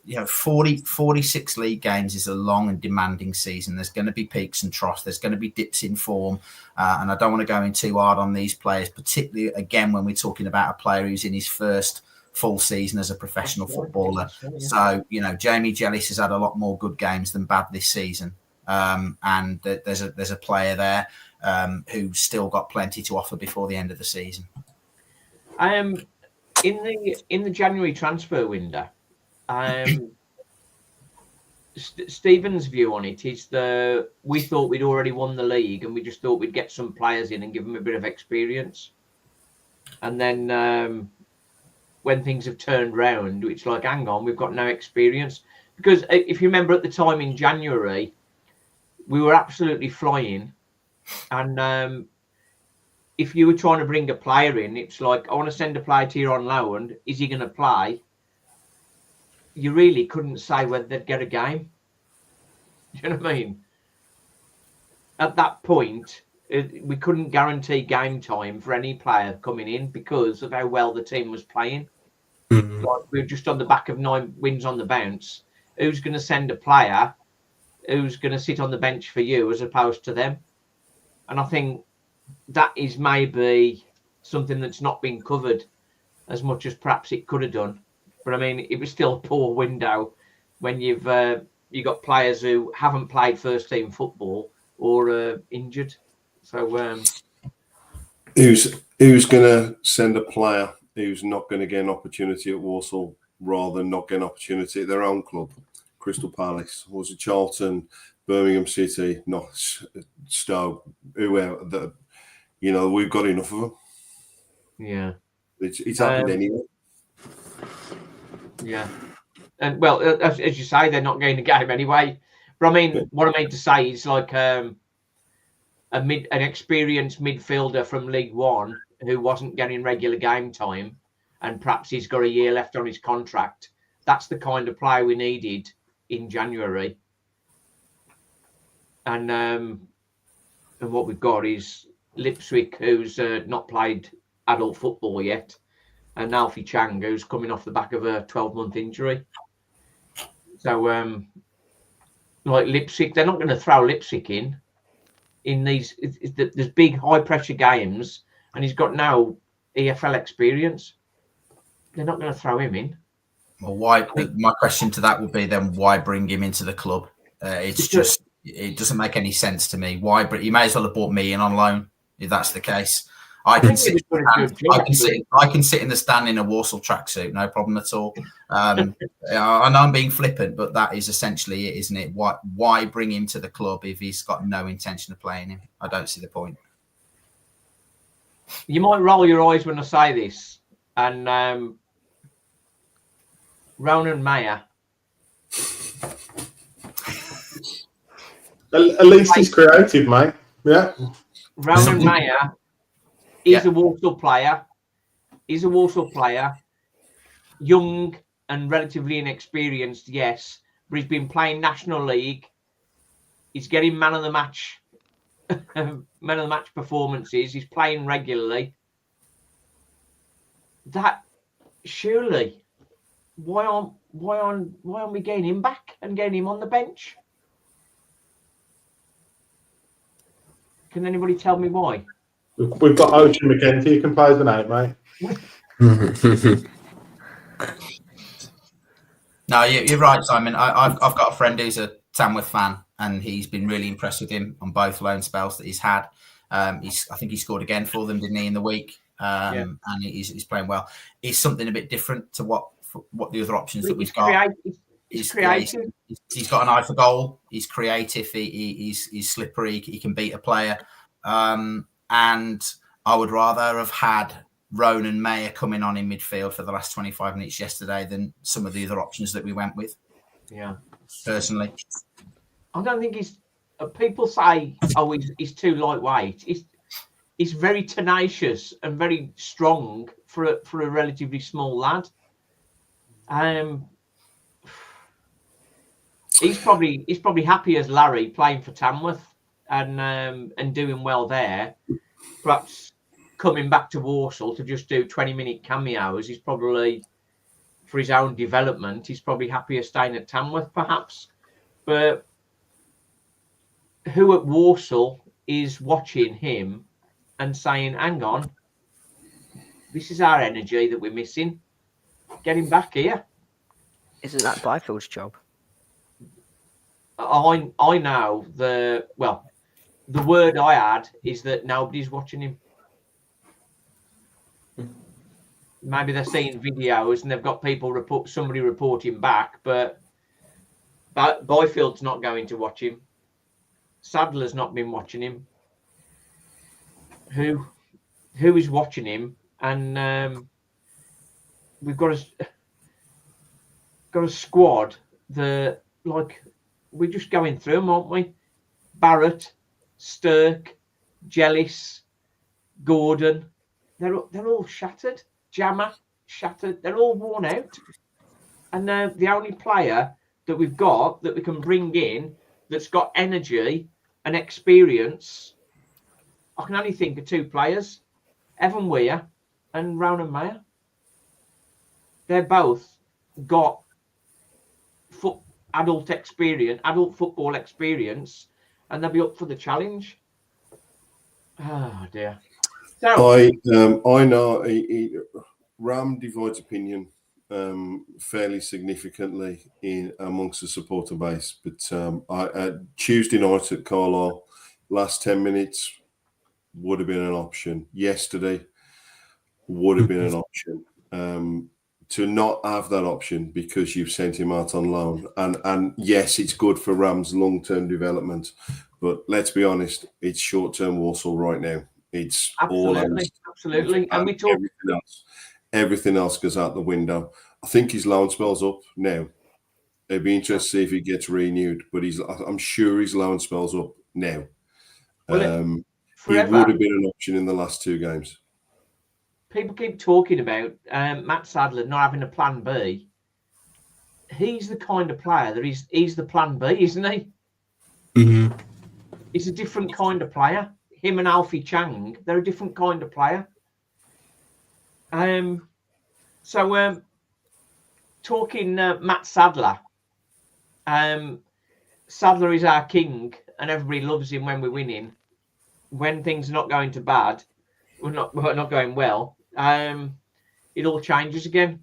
46 league games is a long and demanding season. There's going to be peaks and troughs. There's going to be dips in form, and I don't want to go in too hard on these players, particularly again when we're talking about a player who's in his first full season as a professional footballer. So Jamie Jellis has had a lot more good games than bad this season, and there's a player there who's still got plenty to offer before the end of the season. In the January transfer window, Stephen's view on it is we thought we'd already won the league and we just thought we'd get some players in and give them a bit of experience. And then when things have turned round, it's like, hang on, we've got no experience. Because if you remember at the time in January, we were absolutely flying. And if you were trying to bring a player in, it's like, I want to send a player to you on loan. Is he going to play? You really couldn't say whether they'd get a game. Do you know what I mean? At that point, we couldn't guarantee game time for any player coming in because of how well the team was playing. Mm-hmm. Like we were just on the back of 9 wins on the bounce. Who's going to send a player who's going to sit on the bench for you as opposed to them? And I think that is maybe something that's not been covered as much as perhaps it could have done. But I mean, it was still a poor window when you got players who haven't played first team football or injured. So who's going to send a player who's not going to get an opportunity at Walsall rather than not get an opportunity at their own club? Crystal Palace, or was it Charlton, Birmingham City, not Stoke, whoever that. We've got enough of them. Yeah. It's happened anyway. Yeah. And, well, as you say, they're not getting a game anyway. But, I mean, what I mean to say is like an experienced midfielder from League One who wasn't getting regular game time and perhaps he's got a year left on his contract. That's the kind of player we needed in January. And what we've got is Lipswick, who's not played adult football yet, and Alfie Chang, who's coming off the back of a 12-month injury. So, like Lipswick, they're not going to throw Lipswick in these. There's big, high-pressure games, and he's got no EFL experience. They're not going to throw him in. Well, why? My question to that would be then, why bring him into the club? It doesn't make any sense to me. Why? But you may as well have bought me in on loan if that's the case. I can sit in the stand in a Walsall tracksuit, no problem at all. I know I'm being flippant, but that is essentially it, isn't it? Why bring him to the club if he's got no intention of playing him? I don't see the point. You might roll your eyes when I say this, and Ronan Mayer. At least he's creative, mate. Yeah. Ronan Mayer is a Walsall player. He's a Walsall player. Young and relatively inexperienced, yes. But he's been playing National League. He's getting man of the match performances. He's playing regularly. That surely, why aren't we getting him back and getting him on the bench? Can anybody tell me why? We've got Ocean McKenzie who can play as an 8, mate. No, you're right, Simon. I've got a friend who's a Tamworth fan, and he's been really impressed with him on both loan spells that he's had. I think he scored again for them, didn't he, in the week? And he's playing well. He's something a bit different to what the other options that we've got. He's creative. He's got an eye for goal. He's creative. He's slippery. He can beat a player. And I would rather have had Ronan Mayer coming on in midfield for the last 25 minutes yesterday than some of the other options that we went with. Yeah. Personally. I don't think he's... people say, he's too lightweight. He's very tenacious and very strong for a relatively small lad. He's probably happy as Larry playing for Tamworth and doing well there. Perhaps coming back to Walsall to just do 20-minute cameos is probably for his own development, he's probably happier staying at Tamworth, perhaps. But who at Walsall is watching him and saying, hang on, this is our energy that we're missing. Get him back here. Isn't that Byfield's job? I know the word I had is that nobody's watching him. Maybe they're seeing videos and they've got somebody reporting back, but Byfield's not going to watch him. Sadler's not been watching him. Who is watching him? And we've got a squad that, like, we're just going through them, aren't we? Barrett, Stirk, Jellis, Gordon. They're all shattered. Jammer, shattered. They're all worn out. And the only player that we've got that we can bring in that's got energy and experience, I can only think of two players, Evan Weir and Ronan Mayer. They're both got adult football experience, and they'll be up for the challenge. Oh dear. So, I know Ram divides opinion fairly significantly amongst the supporter base, but Tuesday night at Carlisle, last 10 minutes would have been an option. Yesterday would have been an option. To not have that option because you've sent him out on loan, and yes, it's good for Ram's long-term development, but let's be honest, it's short-term Walsall right now. It's absolutely, and we talk everything else goes out the window. I think his loan spell's up now. It'd be interesting to see if he gets renewed, but I'm sure his loan spell's up now. He would have been an option in the last two games. People keep talking about Matt Sadler not having a plan B. He's the kind of player that he's the plan B, isn't he? Mm-hmm. He's a different kind of player. Him and Alfie Chang, they're a different kind of player. Talking Matt Sadler. Sadler is our king, and everybody loves him when we're winning. When things are not going to bad, we're not going well. It all changes again.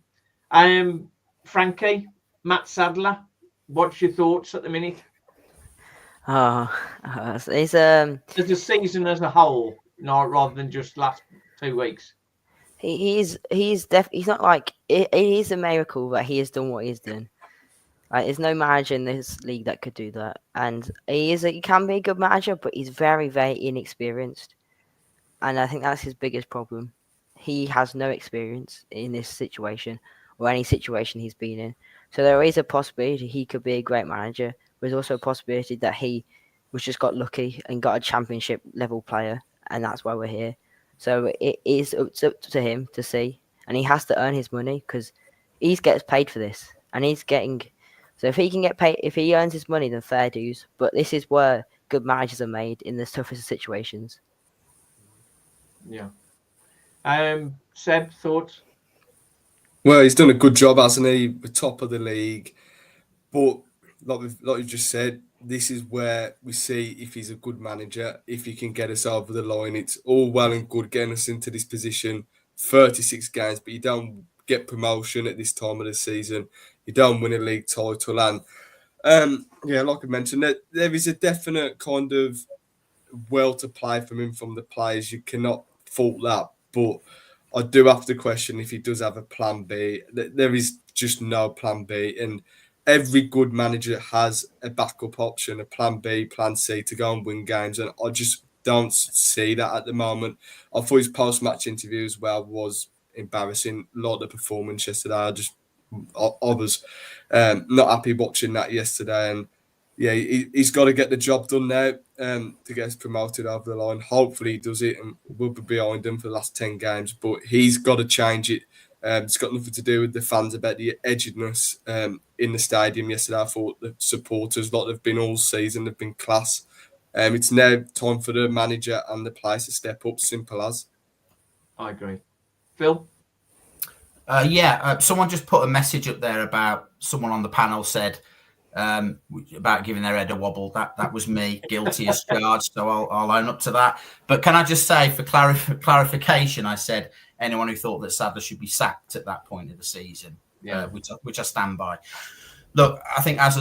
Frankie, Matt Sadler, what's your thoughts at the minute? He's as a season as a whole, rather than just last 2 weeks. He's not like it is a miracle that he has done what he's done. Like, there's no manager in this league that could do that, and he can be a good manager, but he's very, very inexperienced, and I think that's his biggest problem. He has no experience in this situation or any situation he's been in. So there is a possibility he could be a great manager. There's also a possibility that he was just got lucky and got a championship level player, and that's why we're here. So it is up to him to see, and he has to earn his money because he gets paid for this, and he's getting. So if he can get paid, if he earns his money, then fair dues. But this is where good managers are made in the toughest situations. Yeah. Seb, thoughts? Well, he's done a good job, hasn't he? The top of the league, but like you just said, this is where we see if he's a good manager, if he can get us over the line. It's all well and good getting us into this position, 36 games, but you don't get promotion at this time of the season. You don't win a league title. And, like I mentioned, there is a definite kind of will to play from him from the players. You cannot fault that. But I do have to question if he does have a plan B. There is just no plan B. And every good manager has a backup option, a plan B, plan C to go and win games. And I just don't see that at the moment. I thought his post-match interview as well was embarrassing. A lot of the performance yesterday, I was not happy watching that yesterday. And yeah, he's got to get the job done now to get us promoted over the line. Hopefully he does it, and we'll be behind him for the last 10 games. But he's got to change it. It's got nothing to do with the fans about the edginess in the stadium yesterday. I thought the supporters, like they've been all season, they've been class. It's now time for the manager and the players to step up. Simple as. I agree. Phil? Someone just put a message up there about someone on the panel said about giving their head a wobble. That was me, guilty as charged. So I'll own up to that. But can I just say, for clarification, I said anyone who thought that Sadler should be sacked at that point of the season, which I stand by. Look, I think as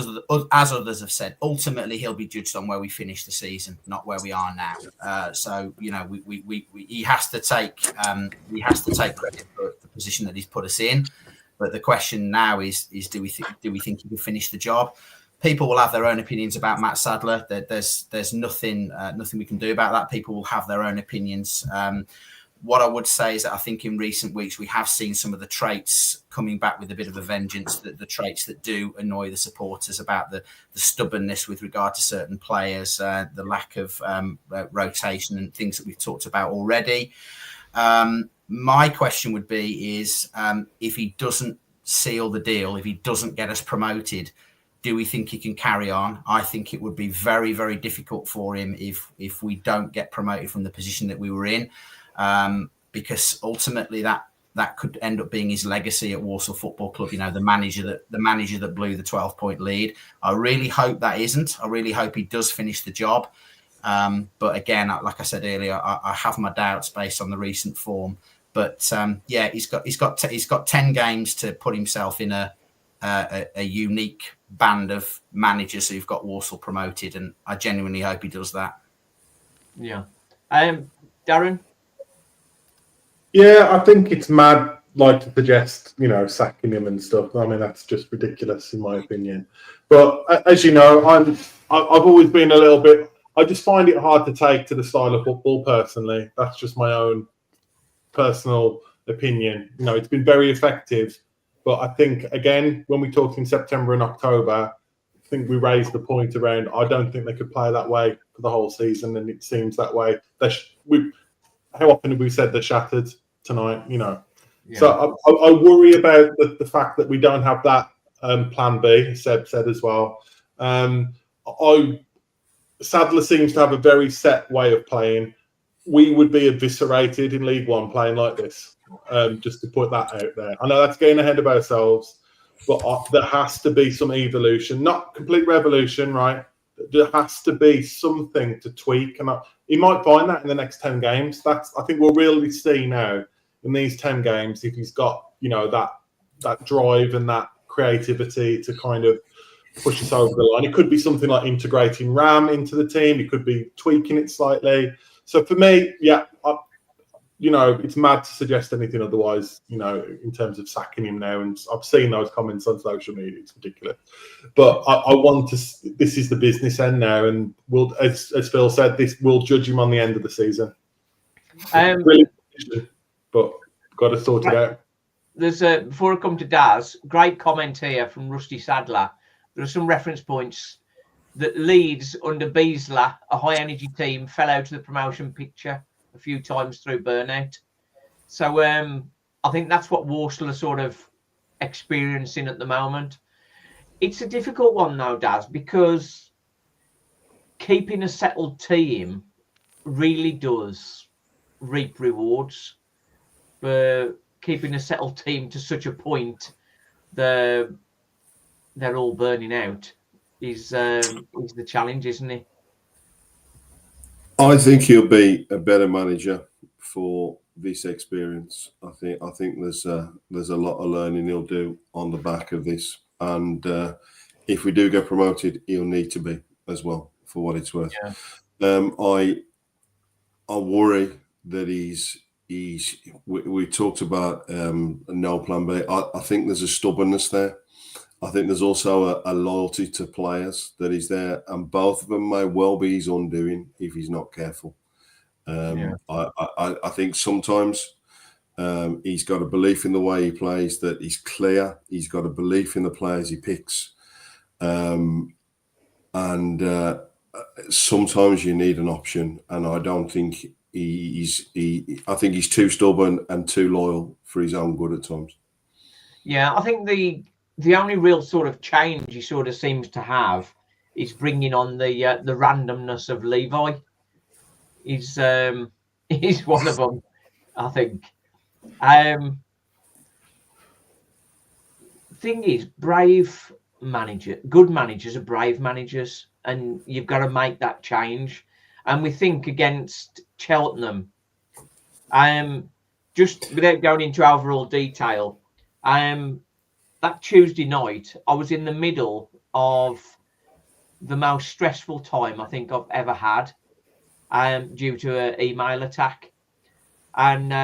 others have said, ultimately he'll be judged on where we finish the season, not where we are now. So he has to take credit for the position that he's put us in. But the question now is do we think he can finish the job? People will have their own opinions about Matt Sadler. There's nothing we can do about that. People will have their own opinions. What I would say is that I think in recent weeks we have seen some of the traits coming back with a bit of a vengeance, the traits that do annoy the supporters about the stubbornness with regard to certain players, the lack of rotation and things that we've talked about already. My question would be is if he doesn't seal the deal, if he doesn't get us promoted, do we think he can carry on? I think it would be very, very difficult for him if we don't get promoted from the position that we were in. Because ultimately that could end up being his legacy at Walsall Football Club. The manager that blew the 12-point lead. I really hope that isn't. I really hope he does finish the job. But again, like I said earlier, I have my doubts based on the recent form. But he's got 10 games to put himself in a unique band of managers who've got Walsall promoted, and I genuinely hope he does that. Yeah, Darren. Yeah, I think it's mad, to suggest, sacking him and stuff. I mean, that's just ridiculous in my opinion. But as you know, I've always been a little bit. I just find it hard to take to the style of football personally. That's just my own personal opinion. It's been very effective, but I think again, when we talked in September and October, I think we raised the point around. I don't think they could play that way for the whole season, and it seems that way. How often have we said they're shattered tonight? Yeah. So I worry about the fact that we don't have that plan B. Seb said as well. Sadler seems to have a very set way of playing. We would be eviscerated in League One playing like this. Just to put that out there. I know that's getting ahead of ourselves, but there has to be some evolution, not complete revolution, right? There has to be something to tweak, and he might find that in the next 10 games. I think we'll really see now in these 10 games if he's got that drive and that creativity to kind of push us over the line. It could be something like integrating Ram into the team. It could be tweaking it slightly. So for me, it's mad to suggest anything otherwise, in terms of sacking him now. And I've seen those comments on social media. It's ridiculous. But I want to, this is the business end now. And we'll, as Phil said, we'll judge him on the end of the season. But got to sort it out. There's before I come to Daz, great comment here from Rusty Sadler. There are some reference points that Leeds under Beasler, a high energy team, fell out of the promotion picture a few times through burnout. So I think that's what Walsall are sort of experiencing at the moment. It's a difficult one though, Daz, because keeping a settled team really does reap rewards. But keeping a settled team to such a point they're all burning out is the challenge, isn't it? I think he'll be a better manager for this experience. I think there's a lot of learning he'll do on the back of this, and if we do get promoted, he'll need to be as well, for what it's worth. Yeah. I worry that we talked about no plan B. I think there's a stubbornness there. I think there's also a loyalty to players that is there, and both of them may well be his undoing if he's not careful. I think sometimes he's got a belief in the way he plays that he's clear. He's got a belief in the players he picks, and sometimes you need an option. And I don't think I think he's too stubborn and too loyal for his own good at times. Yeah, I think the only real sort of change he sort of seems to have is bringing on the randomness of Levi. He's one of them, I think. thing is, good managers are brave managers, and you've got to make that change. And we think against Cheltenham, just without going into overall detail, that Tuesday night, I was in the middle of the most stressful time I think I've ever had, due to an email attack. And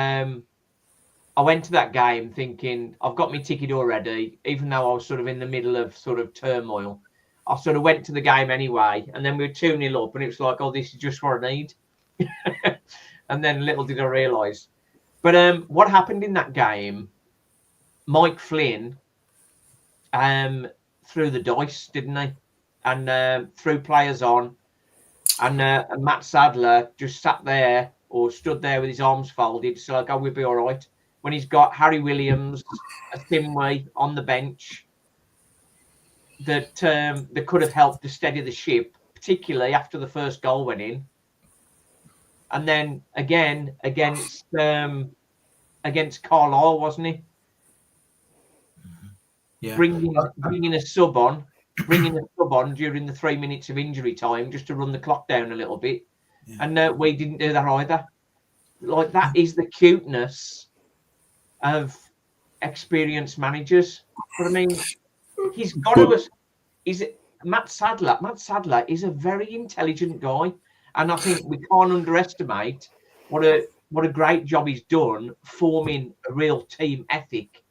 I went to that game thinking I've got my ticket already, even though I was sort of in the middle of sort of turmoil. I sort of went to the game anyway, and then we were 2-0 up, and it was like, oh, this is just what I need. And then little did I realise. But what happened in that game, Mike Flynn threw the dice, didn't he? And threw players on. And Matt Sadler just sat there or stood there with his arms folded, so like, oh, we'll be all right. When he's got Harry Williams, a Simway on the bench that could have helped to steady the ship, particularly after the first goal went in. And then again against Carlisle, wasn't he? Yeah. Bringing a sub on during the 3 minutes of injury time just to run the clock down a little bit. Yeah. And we didn't do that either. Like, that is the cuteness of experienced managers. But I mean, he's got to. Matt Sadler is a very intelligent guy, and I think we can't underestimate what a great job he's done forming a real team ethic.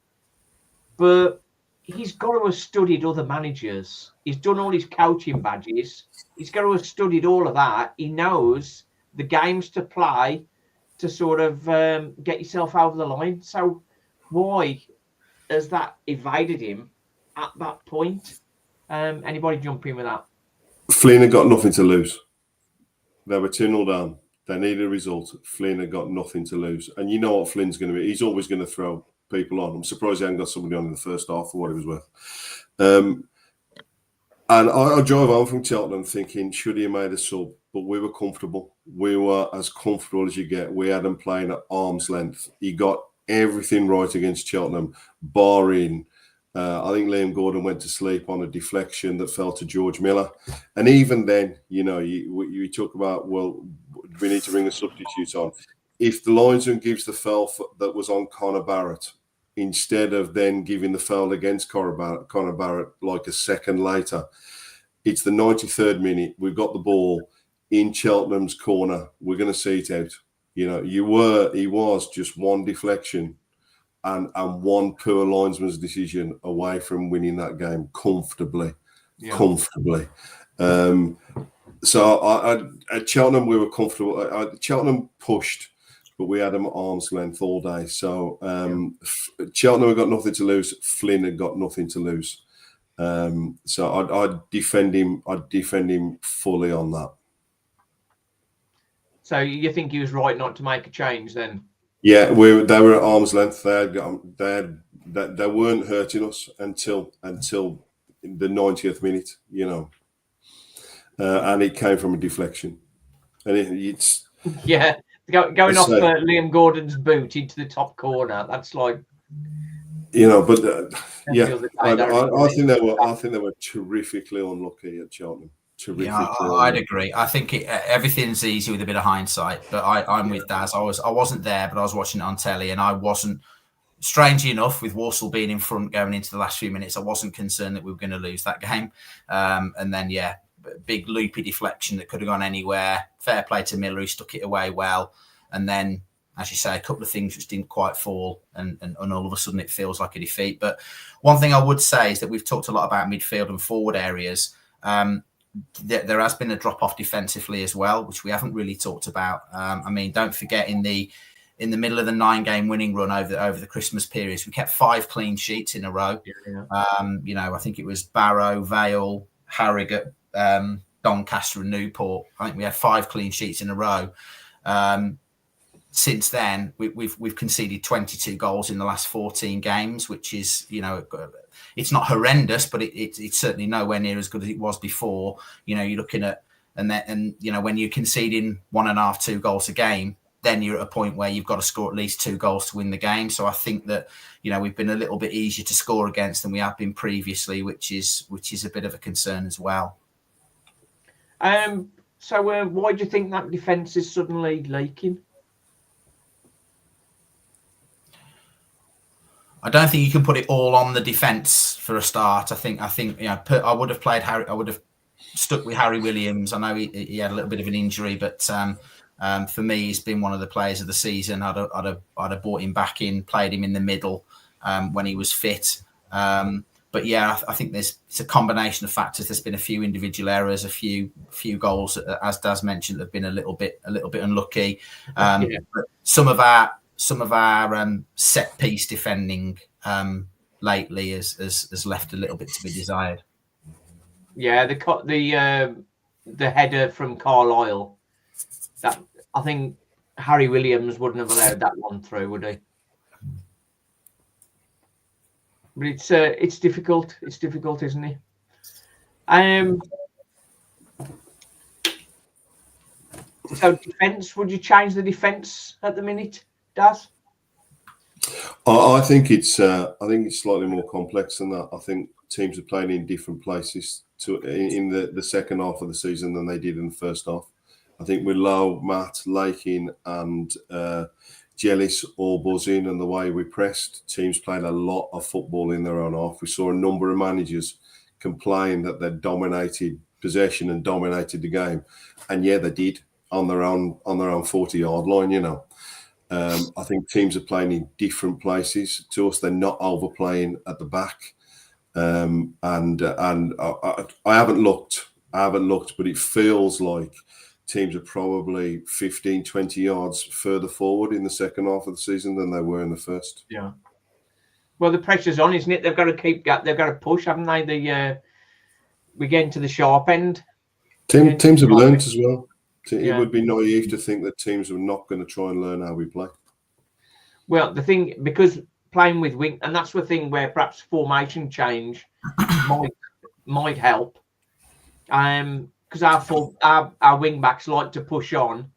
But he's got to have studied other managers. He's done all his coaching badges. He's got to have studied all of that. He knows the games to play to sort of get yourself over the line. So why has that evaded him at that point? Anybody jump in with that? Flynn had got nothing to lose. They were 2-0 down. They needed a result. Flynn had got nothing to lose. And you know what Flynn's going to be. He's always going to throw people on. I'm surprised he hadn't got somebody on in the first half for what it was worth. And I drove home from Cheltenham thinking, should he have made a sub? But we were comfortable. We were as comfortable as you get. We had him playing at arm's length. He got everything right against Cheltenham, barring, I think Liam Gordon went to sleep on a deflection that fell to George Miller. And even then, you know, you talk about, well, we need to bring a substitute on. If the linesman gives the foul that was on Connor Barrett, instead of then giving the foul against Connor Barrett like a second later, it's the 93rd minute. We've got the ball in Cheltenham's corner. We're going to see it out. You know, he was just one deflection and one poor linesman's decision away from winning that game comfortably. Yeah. Comfortably. So at Cheltenham, we were comfortable. Cheltenham pushed, but we had them at arm's length all day. So Cheltenham had got nothing to lose. Flynn had got nothing to lose. So I'd defend him. I'd defend him fully on that. So you think he was right not to make a change then? Yeah, they were at arm's length. They weren't hurting us until the 90th minute, you know. And it came from a deflection, and it's going off Liam Gordon's boot into the top corner. That's like, you know, but I think they were terrifically unlucky at Cheltenham. Yeah, I'd agree. I think everything's easy with a bit of hindsight, but I'm with Daz. I wasn't there, but I was watching it on telly, and I wasn't. Strangely enough, with Walsall being in front going into the last few minutes, I wasn't concerned that we were going to lose that game. And then, big loopy deflection that could have gone anywhere. Fair play to Miller, who stuck it away well. And then, as you say, a couple of things which didn't quite fall, and all of a sudden it feels like a defeat. But one thing I would say is that we've talked a lot about midfield and forward areas. There has been a drop-off defensively as well, which we haven't really talked about. I mean, don't forget in the middle of the 9-game winning run over the Christmas periods, we kept 5 clean sheets in a row. Yeah. I think it was Barrow, Vale, Harrogate, Doncaster and Newport. I think we had 5 clean sheets in a row. Since then, we've conceded 22 goals in the last 14 games, which is, it's not horrendous, but it's certainly nowhere near as good as it was before. You're looking at, and when you're conceding 1.5, 2 goals a game, then you're at a point where you've got to score at least 2 goals to win the game. So I think that, we've been a little bit easier to score against than we have been previously, which is a bit of a concern as well. So why do you think that defence is suddenly leaking? I don't think you can put it all on the defence for a start. I think I would have played Harry. I would have stuck with Harry Williams. I know he had a little bit of an injury, but for me, he's been one of the players of the season. I'd have brought him back in, played him in the middle when he was fit. But yeah, I think it's a combination of factors. There's been a few individual errors, a few goals, as Daz mentioned, have been a little bit unlucky. But some of our set piece defending lately has left a little bit to be desired. Yeah, the header from Carlisle. That I think Harry Williams wouldn't have allowed that one through, would he? But it's difficult. It's difficult, isn't it? So defence, would you change the defence at the minute, Daz? I think it's slightly more complex than that. I think teams are playing in different places in the second half of the season than they did in the first half. I think with Lowe, Matt, Lakin and Jellis all buzzing, and the way we pressed, teams played a lot of football in their own half. We saw a number of managers complain that they dominated possession and dominated the game, and yeah, they did on their own 40-yard line. I think teams are playing in different places. To us, they're not overplaying at the back, and I haven't looked, but it feels like teams are probably 15, 20 yards further forward in the second half of the season than they were in the first. Yeah. Well, the pressure's on, isn't it? They've got to push, haven't they? We're getting to the sharp end. Teams have learnt as well. It would be naive to think that teams are not going to try and learn how we play. Well, the thing, because playing with wing, and that's the thing where perhaps formation change might help. Because our wing backs like to push on,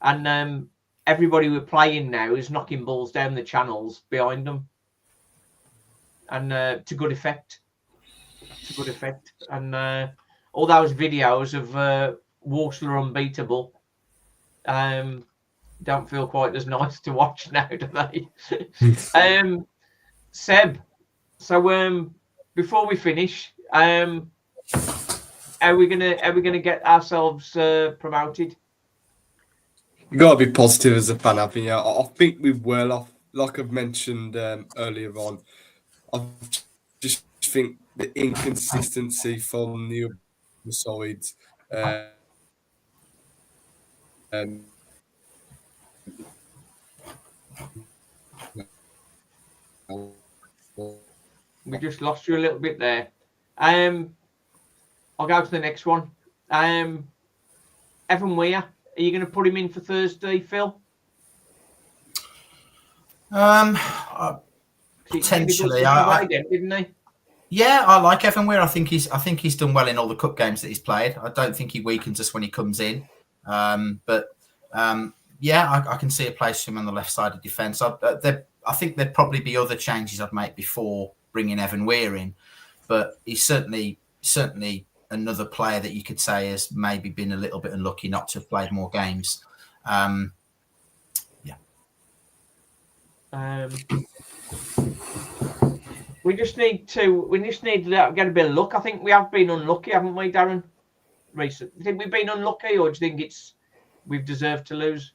and everybody we're playing now is knocking balls down the channels behind them, and to good effect. And all those videos of Walsall are unbeatable don't feel quite as nice to watch now, do they? Seb, so before we finish, are we gonna get ourselves promoted? You got to be positive as a fan, haven't you? I think we will. Like I've mentioned earlier on, I just think the inconsistency from the other side. We just lost you a little bit there. I'll go to the next one. Evan Weir, are you going to put him in for Thursday, Phil? Potentially. Didn't he? Yeah, I like Ethan Weir. I think he's done well in all the cup games that he's played. I don't think he weakens us when he comes in. But I can see a place for him on the left side of defence. I think there'd probably be other changes I'd make before bringing Ethan Weir in, but he's certainly another player that you could say has maybe been a little bit unlucky not to have played more games. We just need to get a bit of luck. I think we have been unlucky, haven't we, Darren? Recently, do you think we've been unlucky, or do you think we've deserved to lose?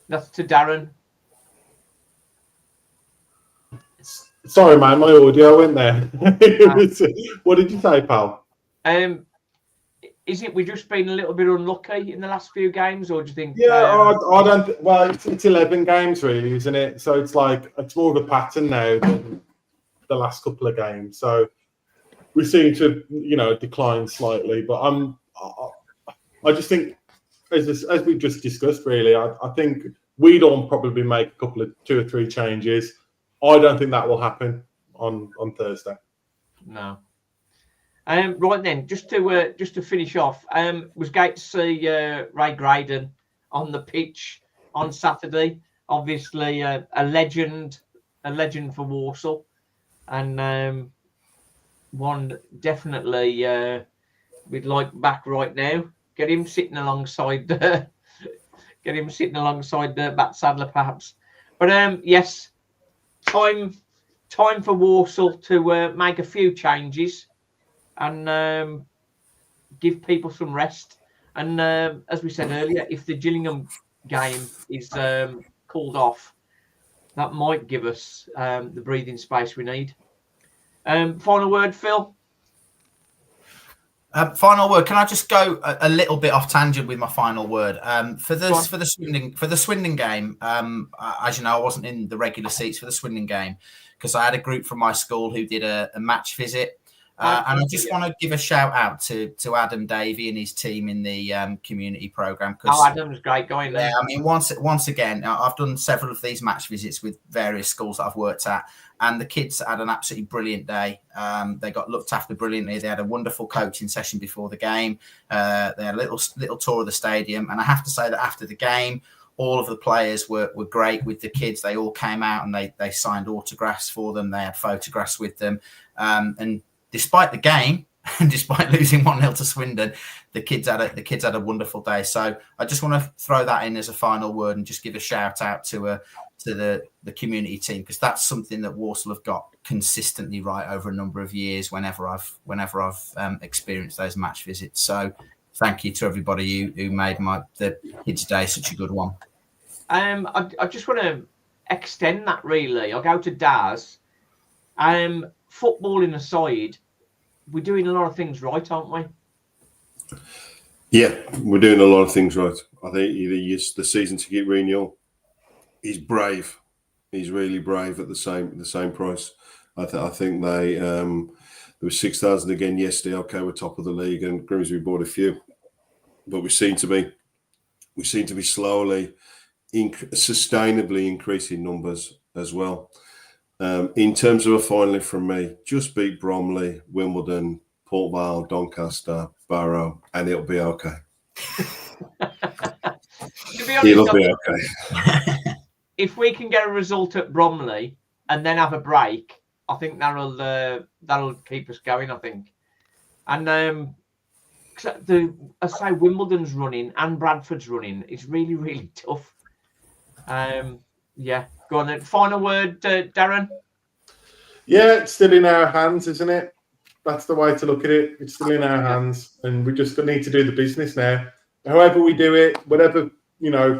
That's to Darren. Sorry, man, my audio went there. What did you say, pal? Is it we've just been a little bit unlucky in the last few games, or do you think? Yeah, I don't. Well, it's 11 games, really, isn't it? So it's more of a pattern now than the last couple of games. So we seem to, decline slightly. But I just think, as we just discussed, really, I think we'd all probably make a couple of 2 or 3 changes. I don't think that will happen on Thursday. No. Right then, just to finish off, was great to see Ray Graydon on the pitch on Saturday. Obviously, a legend for Walsall, and one definitely we'd like back right now. Get him sitting alongside Matt Sadler, perhaps. But yes, time for Walsall to make a few changes and give people some rest. And as we said earlier, if the Gillingham game is called off, that might give us the breathing space we need. Final word, Phil? Final word. Can I just go a little bit off tangent with my final word? For the Swindon game, as you know, I wasn't in the regular seats for the Swindon game because I had a group from my school who did a match visit. And I just want to give a shout out to Adam Davey and his team in the community program. Adam's great going there. Yeah, I mean, once again, I've done several of these match visits with various schools that I've worked at, and the kids had an absolutely brilliant day. They got looked after brilliantly. They had a wonderful coaching session before the game. They had a little tour of the stadium, and I have to say that after the game, all of the players were great with the kids. They all came out and they signed autographs for them. They had photographs with them, and despite the game and despite losing 1-0 to Swindon, the kids had a wonderful day. So I just want to throw that in as a final word and just give a shout out to the community team, because that's something that Walsall have got consistently right over a number of years whenever I've experienced those match visits. So thank you to everybody who made the kids' day such a good one. I just want to extend that really. I'll go to Daz. Footballing aside, we're doing a lot of things right, aren't we? Yeah, we're doing a lot of things right. I think the season ticket renewal, he's brave. He's really brave at the same price. I think they there was 6,000 again yesterday. Okay, we're top of the league, and Grimsby bought a few, but we seem to be slowly, sustainably increasing numbers as well. In terms of a final from me, just beat Bromley, Wimbledon, Port Vale, Doncaster, Barrow, and it'll be okay. It'll be okay. If we can get a result at Bromley and then have a break, I think that'll keep us going. I think, and I say Wimbledon's running and Bradford's running. It's really, really tough. Yeah. Go on then. Final word, Darren? Yeah, it's still in our hands, isn't it? That's the way to look at it. It's still in our hands, and we just need to do the business now. However we do it, whatever,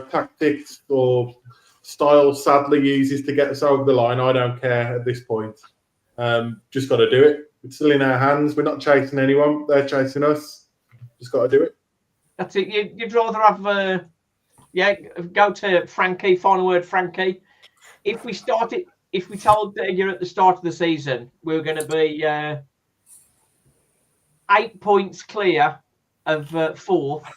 tactics or style Sadler uses to get us over the line, I don't care at this point. Just got to do it. It's still in our hands. We're not chasing anyone. They're chasing us. Just got to do it. That's it. You'd rather have... go to Frankie. Final word, Frankie. If we told you at the start of the season we were going to be 8 points clear of fourth,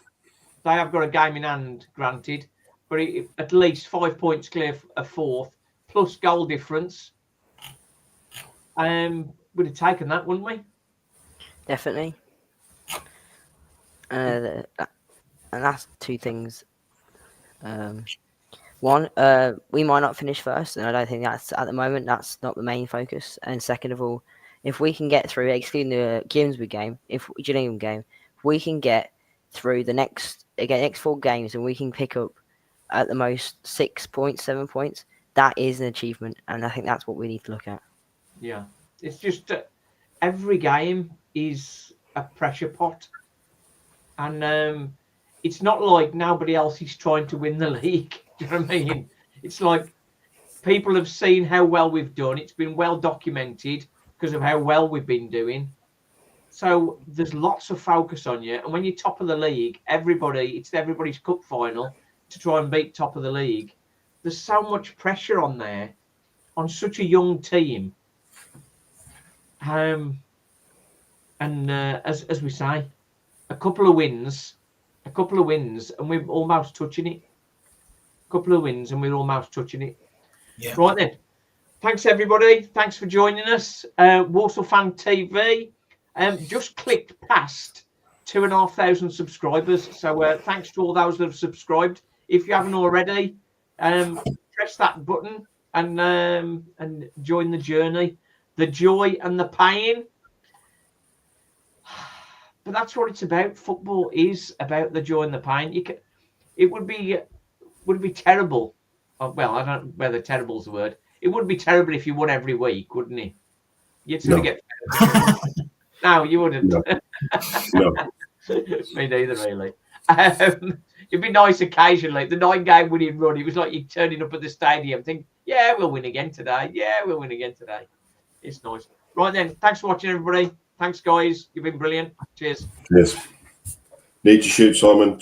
they have got a game in hand, granted, but at least 5 points clear of fourth, plus goal difference. We'd have taken that, wouldn't we? Definitely. And that's two things. One, we might not finish first, and I don't think that's at the moment. That's not the main focus. And second of all, if we can get through, excluding the Gillingham game, if we can get through the next 4 games, and we can pick up at the most 6 points, 7 points, that is an achievement, and I think that's what we need to look at. Yeah, it's just every game is a pressure pot, and it's not like nobody else is trying to win the league. Do you know what I mean? It's like people have seen how well we've done. It's been well documented because of how well we've been doing. So there's lots of focus on you. And when you're top of the league, it's everybody's cup final to try and beat top of the league. There's so much pressure on there, on such a young team. And as we say, a couple of wins, and we're almost touching it. Yeah. Right then. Thanks, everybody. Thanks for joining us. Walsall Fan TV. just clicked past 2,500 subscribers. So thanks to all those that have subscribed. If you haven't already, press that button and join the journey, the joy and the pain. But that's what it's about. Football is about the joy and the pain. It would be terrible. Well, I don't know whether terrible is the word. It would be terrible if you won every week, wouldn't it? You'd sort of get. No, you wouldn't. No. Me neither, really. It'd be nice occasionally. The 9-game winning run, it was like you turning up at the stadium, think, yeah, we'll win again today. Yeah, we'll win again today. It's nice. Right then, thanks for watching, everybody. Thanks, guys. You've been brilliant. Cheers. Cheers. Need to shoot, Simon.